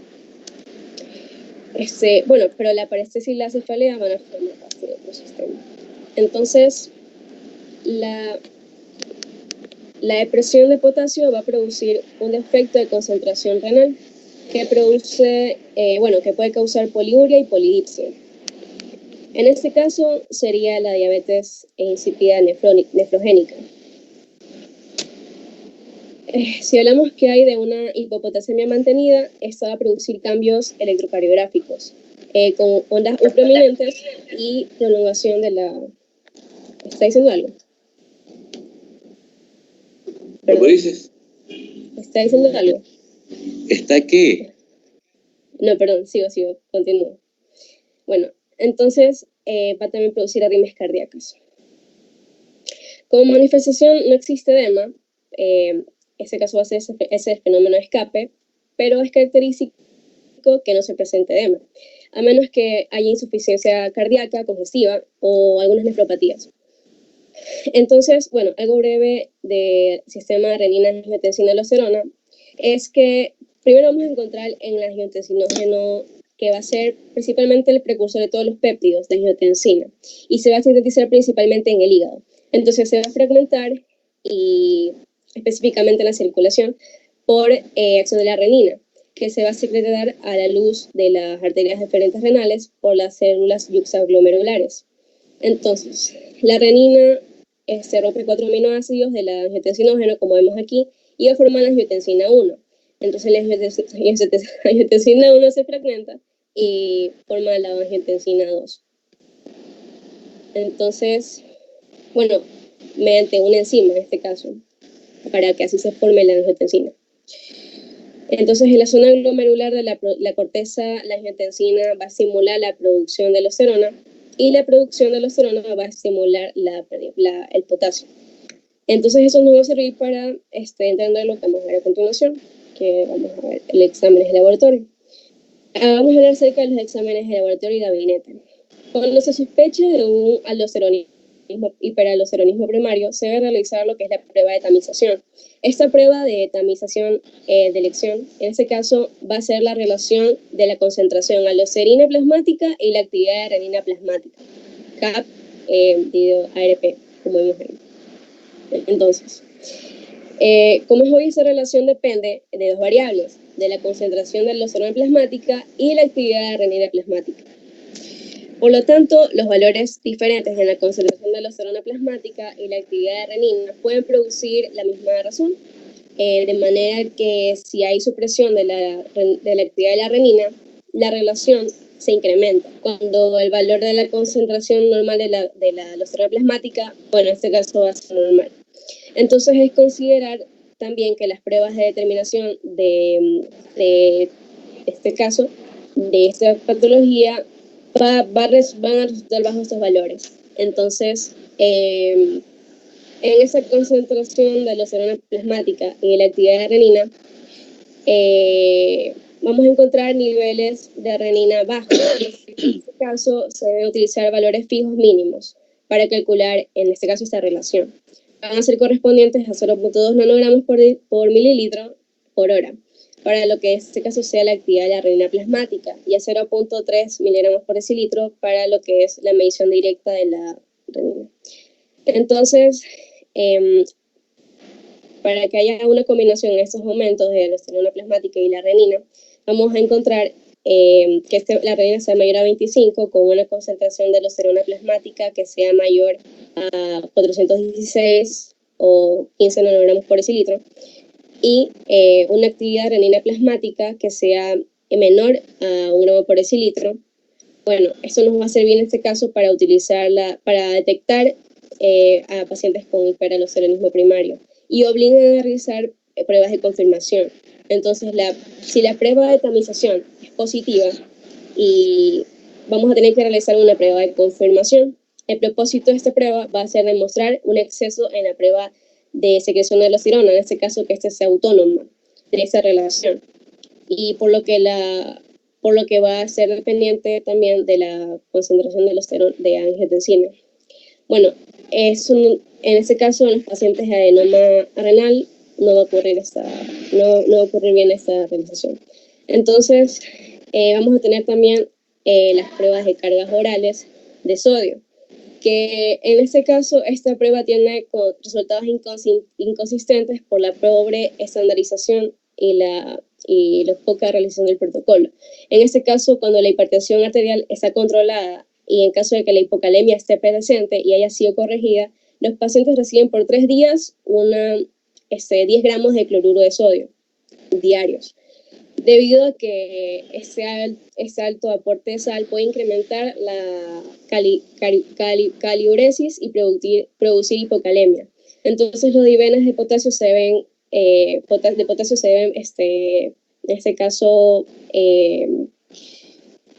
Pero la parestesia y la cefalea van a formar parte de otro sistema. Entonces, la depresión de potasio va a producir un defecto de concentración renal que puede causar poliuria y polidipsia. En este caso sería la diabetes insípida nefrogénica. Si hablamos que hay de una hipopotasemia mantenida, esta va a producir cambios electrocardiográficos con ondas prominentes y prolongación de la... ¿Está diciendo algo? ¿Cómo dices? ¿Está diciendo algo? ¿Está qué? No, perdón, sigo, continúo. Bueno, entonces va a también producir arritmias cardíacas. Como manifestación no existe edema, ese caso va a ser ese fenómeno de escape, pero es característico que no se presente edema, a menos que haya insuficiencia cardíaca, congestiva o algunas nefropatías. Entonces, bueno, algo breve del sistema renina-angiotensina-aldosterona es que primero vamos a encontrar en el angiotensinógeno que va a ser principalmente el precursor de todos los péptidos de angiotensina y se va a sintetizar principalmente en el hígado. Entonces se va a fragmentar y específicamente en la circulación por acción de la renina, que se va a secretar a la luz de las arterias deferentes renales por las células yuxaglomerulares. Entonces, la renina se rompe 4 aminoácidos de la angiotensinógeno, como vemos aquí, y va a formar la angiotensina 1. Entonces, la angiotensina 1 se fragmenta y forma la angiotensina 2. Entonces, bueno, mediante una enzima en este caso, para que así se forme la angiotensina. Entonces, en la zona glomerular de la corteza, la angiotensina va a estimular la producción de aldosterona y la producción de aldosterona va a estimular el potasio. Entonces, eso nos va a servir para entender lo que vamos a ver a continuación, que vamos a ver el examen de laboratorio. Vamos a hablar acerca de los exámenes de laboratorio y gabinete. Cuando se sospecha de un hiperaldosteronismo primario, se debe realizar lo que es la prueba de tamización. Esta prueba de tamización de elección, en este caso, va a ser la relación de la concentración aldosterina plasmática y la actividad de renina plasmática, CAP, dividido ARP, como vimos ahí. Entonces, como es hoy, esa relación depende de dos variables, de la concentración de aldosterona plasmática y la actividad de renina plasmática. Por lo tanto, los valores diferentes en la concentración de aldosterona plasmática y la actividad de renina pueden producir la misma razón, de manera que si hay supresión de la actividad de la renina, la relación se incrementa. Cuando el valor de la concentración normal de la aldosterona plasmática, bueno, en este caso va a ser normal. Entonces es considerar también que las pruebas de determinación de este caso, de esta patología, van a resultar bajo estos valores. Entonces, en esa concentración de aldosterona plasmática y la actividad de renina, vamos a encontrar niveles de renina bajos. En este caso, se deben utilizar valores fijos mínimos para calcular, en este caso, esta relación. Van a ser correspondientes a 0.2 nanogramos por mililitro por hora, para lo que en este caso sea la actividad de la renina plasmática, y a 0.3 miligramos por decilitro para lo que es la medición directa de la renina. Entonces, para que haya una combinación en estos aumentos de la aldosterona plasmática y la renina, vamos a encontrar que la renina sea mayor a 25 con una concentración de aldosterona plasmática que sea mayor a 416 o 15 nanogramos por decilitro, y una actividad de renina plasmática que sea menor a 1 gramo por decilitro. Bueno, esto nos va a servir en este caso para detectar a pacientes con hiperaldosteronismo primario y obligan a realizar pruebas de confirmación. Entonces, si la prueba de tamización es positiva y vamos a tener que realizar una prueba de confirmación, el propósito de esta prueba va a ser demostrar un exceso en la prueba de secreción de aldosterona, en este caso que sea autónoma de esa relación, y por lo que va a ser dependiente también de la concentración de angiotensina. Bueno, en este caso en los pacientes de adenoma renal no va a ocurrir bien esta realización. Entonces, vamos a tener también las pruebas de cargas orales de sodio, que en este caso esta prueba tiene resultados inconsistentes por la pobre estandarización y la poca realización del protocolo. En este caso, cuando la hipertensión arterial está controlada y en caso de que la hipocalemia esté presente y haya sido corregida, los pacientes reciben por 3 días 10 gramos de cloruro de sodio diarios. Debido a que ese alto aporte de sal puede incrementar la caliuresis y producir hipocalemia. Entonces los divenas de potasio se deben, en este caso,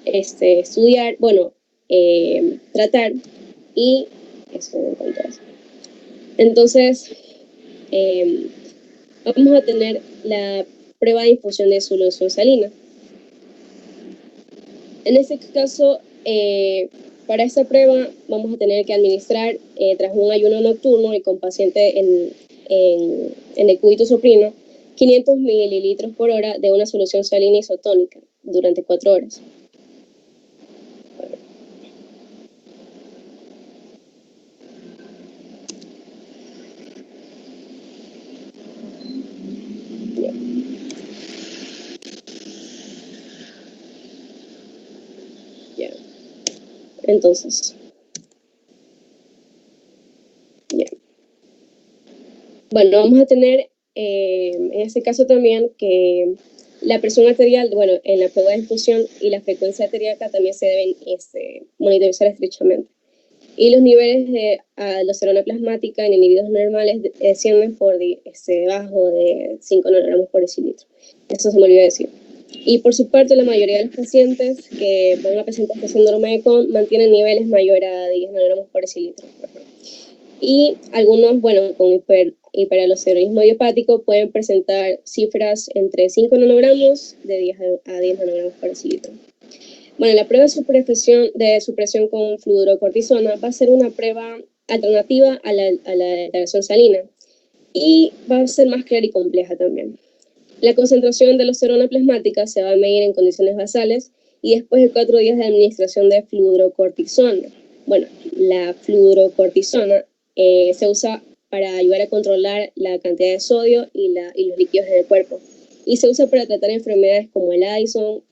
estudiar, tratar, y eso en cuanto a eso. Entonces, vamos a tener la prueba de infusión de solución salina. En este caso, para esta prueba vamos a tener que administrar tras un ayuno nocturno y con paciente en decúbito suprino 500 mililitros por hora de una solución salina isotónica durante 4 horas. Entonces, bueno, vamos a tener en este caso también que la presión arterial, en la prueba de infusión y la frecuencia cardíaca también se deben monitorizar estrechamente. Y los niveles de aldosterona plasmática en individuos normales descienden por debajo de 5 nanogramos por decilitro. Eso se me olvidó decir. Y por su parte, la mayoría de los pacientes que van a presentar esta síndrome de Cohn mantienen niveles mayores a 10 nanogramos por decilitro. Y algunos, con hiperaldosteronismo idiopático pueden presentar cifras entre 5 nanogramos de 10 a 10 nanogramos por decilitro. La prueba de supresión con fluorocortisona va a ser una prueba alternativa a la declaración salina y va a ser más clara y compleja también. La concentración de aldosterona plasmática se va a medir en condiciones basales y después de 4 días de administración de fluorocortisona. La fluorocortisona se usa para ayudar a controlar la cantidad de sodio y los líquidos en el cuerpo. Y se usa para tratar enfermedades como el Addison,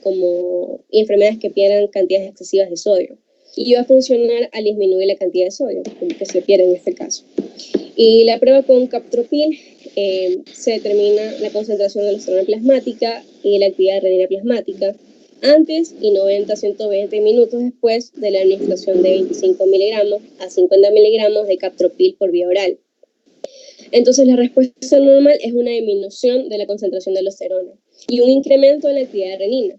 como enfermedades que pierden cantidades excesivas de sodio. Y va a funcionar al disminuir la cantidad de sodio, como que se pierde en este caso. Y la prueba con captropil se determina la concentración de aldosterona plasmática y la actividad renina plasmática antes y 90 a 120 minutos después de la administración de 25 miligramos a 50 miligramos de captropil por vía oral. Entonces, la respuesta normal es una disminución de la concentración de aldosterona y un incremento en la actividad de renina,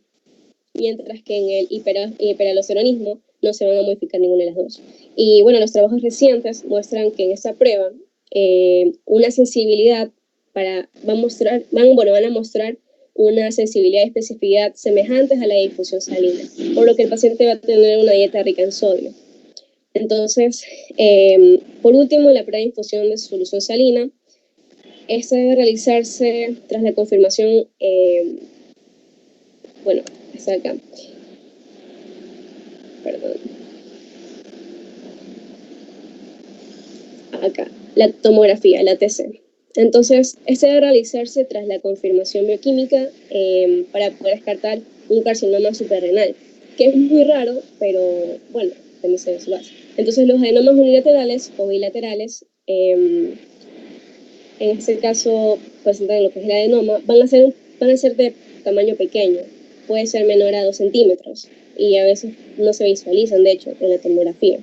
mientras que en el hiperaldosteronismo no se van a modificar ninguna de las dos. Y los trabajos recientes muestran que en esta prueba una sensibilidad van a mostrar una sensibilidad y especificidad semejantes a la de difusión salina, por lo que el paciente va a tener una dieta rica en sodio. Entonces, por último, la prueba de infusión de solución salina. Esta debe realizarse tras la confirmación, está acá. Perdón. Acá, la tomografía, la TC. Entonces, esta debe realizarse tras la confirmación bioquímica para poder descartar un carcinoma suprarrenal, que es muy raro, pero también se hace. Entonces, los adenomas unilaterales o bilaterales, en este caso, presentan lo que es el adenoma, van a ser de tamaño pequeño, puede ser menor a 2 centímetros, y a veces no se visualizan, de hecho, en la tomografía.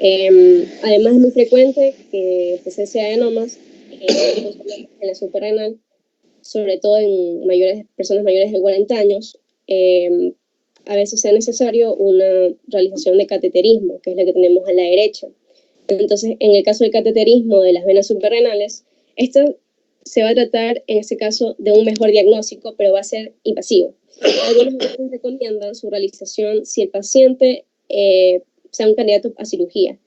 Además, es muy frecuente que presencia de adenomas en la suprarrenal, sobre todo en personas mayores de 40 años, a veces sea necesario una realización de cateterismo, que es la que tenemos a la derecha. Entonces, en el caso del cateterismo de las venas suprarrenales, esto se va a tratar, en este caso, de un mejor diagnóstico, pero va a ser invasivo. Algunos médicos recomiendan su realización si el paciente sea un candidato a cirugía.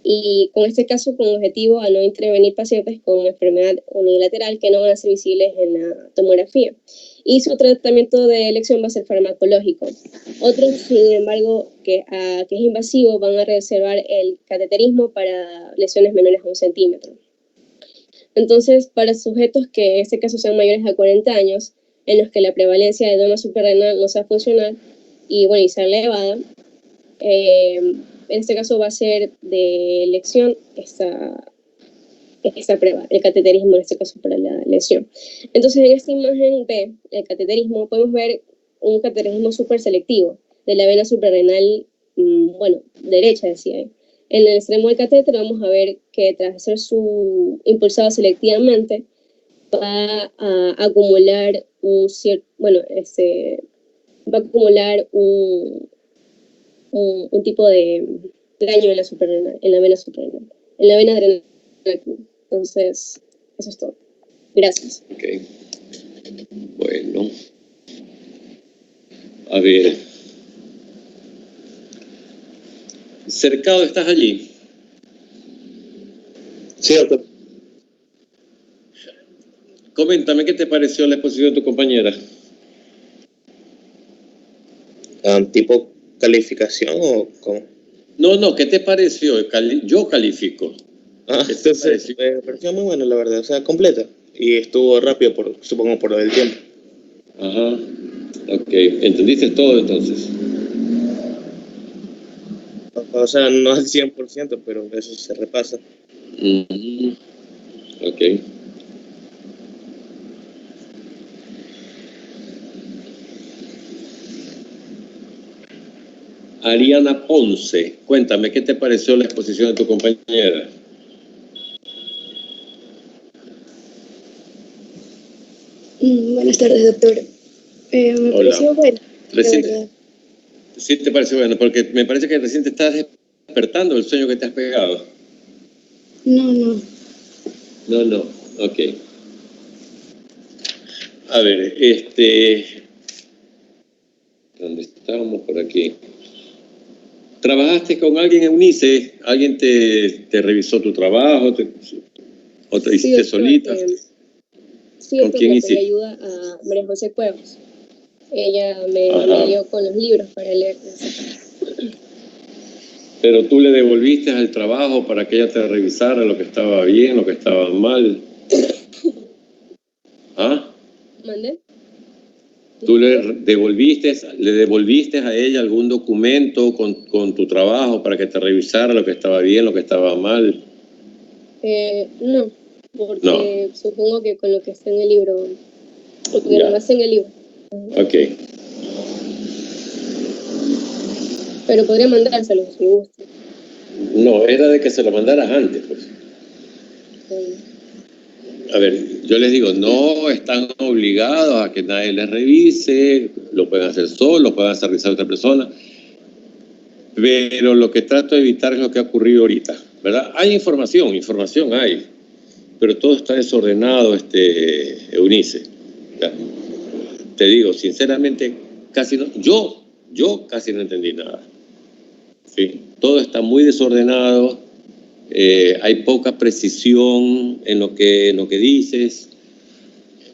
Y con este caso, con objetivo a no intervenir pacientes con enfermedad unilateral que no van a ser visibles en la tomografía. Y su tratamiento de elección va a ser farmacológico. Otros, sin embargo, que es invasivo, van a reservar el cateterismo para lesiones menores a 1 centímetro. Entonces, para sujetos que en este caso sean mayores a 40 años, en los que la prevalencia de edema suprarrenal no sea funcional y sea elevada, en este caso va a ser de elección esta prueba, el cateterismo en este caso para la lesión. Entonces, en esta imagen B, el cateterismo, podemos ver un cateterismo súper selectivo de la vena suprarrenal, derecha, decía ahí. En el extremo del catéter vamos a ver que tras ser impulsado selectivamente, va a acumular va a acumular un tipo de daño en la suprarrenal, en la vena suprarrenal, en la vena adrenal. Entonces, eso es todo. Gracias. Ok. Bueno. A ver. Cercado, ¿estás allí? Sí, doctor. Coméntame, ¿qué te pareció la exposición de tu compañera? ¿Tipo calificación o cómo? No, ¿qué te pareció? Yo califico. ¿Qué te Entonces, pareció? me pareció muy bueno, la verdad, o sea, completa. Y estuvo rápido, supongo, por lo del tiempo. Ajá. Ok. ¿Entendiste todo entonces? O sea, no al 100%, pero eso se repasa. Ok. Ariana Ponce, cuéntame, ¿qué te pareció la exposición de tu compañera? Buenas tardes, doctor. Me Hola. pareció bueno, la Recién, verdad. sí te pareció bueno, porque me parece que recién te estás despertando del sueño que te has pegado. No. No, ok. A ver, ¿dónde estábamos por aquí? ¿Trabajaste con alguien en UNICE? ¿Alguien te revisó tu trabajo? ¿O te hiciste doctor, solita? Sí, ¿Con doctor, quién le pedí hiciste? ayuda a María José Cuevas. Ella me Ajá. guió con los libros para leer. Pero tú le devolviste al trabajo para que ella te revisara lo que estaba bien, lo que estaba mal. ¿Ah? ¿Mandé? ¿Tú le devolviste a ella algún documento con tu trabajo para que te revisara lo que estaba bien, lo que estaba mal? No, porque supongo que con lo que está en el libro, porque Ya. no está en el libro. Ok. Pero podría mandárselo si gusta. No, era de que se lo mandaras antes, pues. A ver, yo les digo, no están obligados a que nadie les revise, lo pueden hacer solos, lo pueden hacer revisar a otra persona, pero lo que trato de evitar es lo que ha ocurrido ahorita, ¿verdad? Hay información hay, pero todo está desordenado, Eunice. ¿Ya? Te digo, sinceramente, casi no, yo casi no entendí nada. ¿Sí? Todo está muy desordenado, hay poca precisión en lo que dices,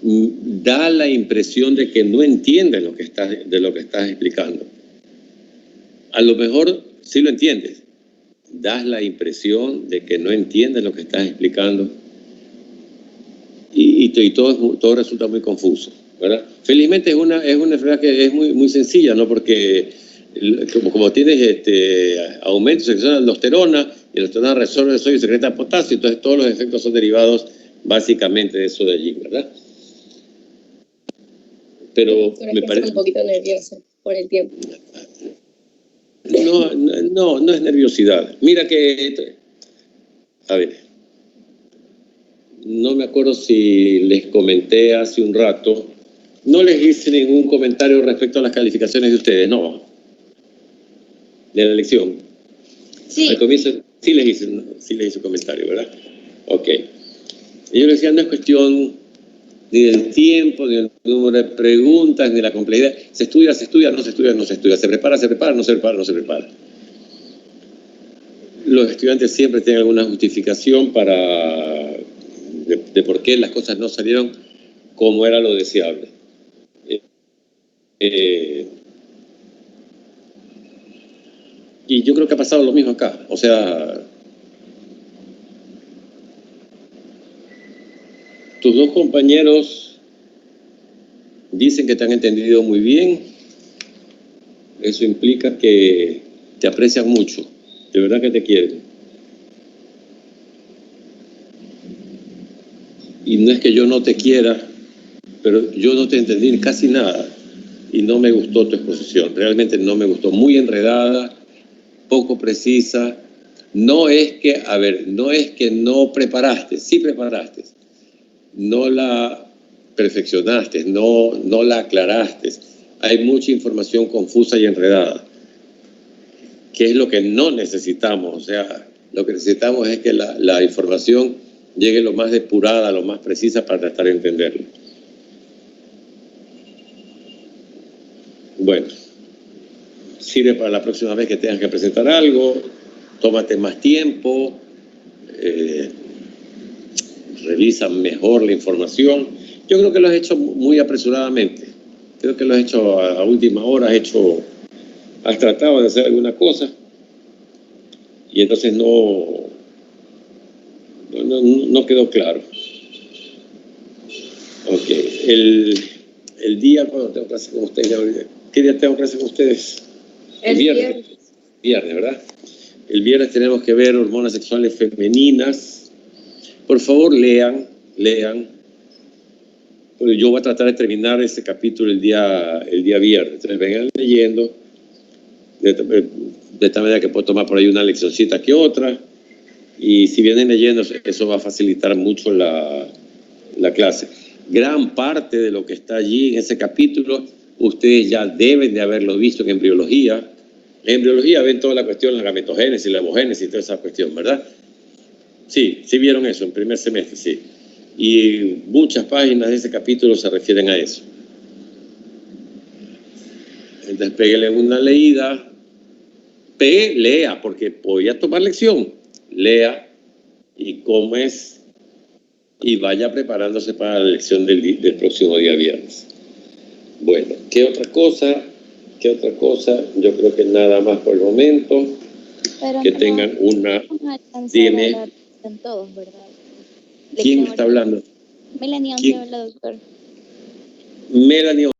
da la impresión de que no entiendes de lo que estás explicando. A lo mejor sí lo entiendes, das la impresión de que no entiendes lo que estás explicando y todo resulta muy confuso, ¿verdad? Felizmente es una enfermedad que es muy sencilla, ¿no? Porque como tienes aumento de secreción de aldosterona, y la aldosterona resuelve el sodio y secreta potasio, entonces todos los efectos son derivados básicamente de eso de allí, ¿verdad? Pero me parece un poquito nerviosa por el tiempo. No es nerviosidad. Mira que, a ver, no me acuerdo si les comenté hace un rato, no les hice ningún comentario respecto a las calificaciones de ustedes, no, de la elección. Sí. Al comienzo sí les hice un comentario, ¿verdad? Ok. Y yo les decía, no es cuestión ni del tiempo, ni del número de preguntas, ni de la complejidad. Se estudia, no se estudia. Se prepara, no se prepara. Los estudiantes siempre tienen alguna justificación de por qué las cosas no salieron como era lo deseable. Y yo creo que ha pasado lo mismo acá. O sea, tus dos compañeros dicen que te han entendido muy bien. Eso implica que te aprecian mucho. De verdad que te quieren. Y no es que yo no te quiera, pero yo no te entendí casi nada y no me gustó tu exposición. Realmente no me gustó. Muy enredada, poco precisa. No es que no preparaste, sí preparaste. No la perfeccionaste, no la aclaraste, hay mucha información confusa y enredada, que es lo que no necesitamos. O sea, lo que necesitamos es que la información llegue lo más depurada, lo más precisa para tratar de entenderlo. Bueno, sirve para la próxima vez que tengas que presentar algo, tómate más tiempo, revisa mejor la información. Yo creo que lo has hecho muy apresuradamente, creo que lo has hecho a última hora, has tratado de hacer alguna cosa y entonces no quedó claro. Ok, el día cuando tengo clase con ustedes, ¿qué día tengo clase con ustedes? El viernes. Viernes, ¿verdad? El viernes tenemos que ver hormonas sexuales femeninas. Por favor, lean. Yo voy a tratar de terminar este capítulo el día viernes. Entonces vengan leyendo. De esta manera que puedo tomar por ahí una leccioncita que otra. Y si vienen leyendo, eso va a facilitar mucho la clase. Gran parte de lo que está allí en ese capítulo, ustedes ya deben de haberlo visto en embriología. En embriología ven toda la cuestión, la gametogénesis, la hemogénesis y toda esa cuestión, ¿verdad? Sí vieron eso en primer semestre, sí. Y muchas páginas de ese capítulo se refieren a eso. Entonces péguele una leída. Lea, porque voy a tomar lección. Lea y cómo es y vaya preparándose para la lección del próximo día viernes. Bueno, ¿qué otra cosa? Yo creo que nada más por el momento. Pero que no tengan una... vamos a alcanzar Tiene... a hablar en todos, ¿verdad? ¿Quién está hablando? Melanie, ¿Quién? habla, doctor. Melanie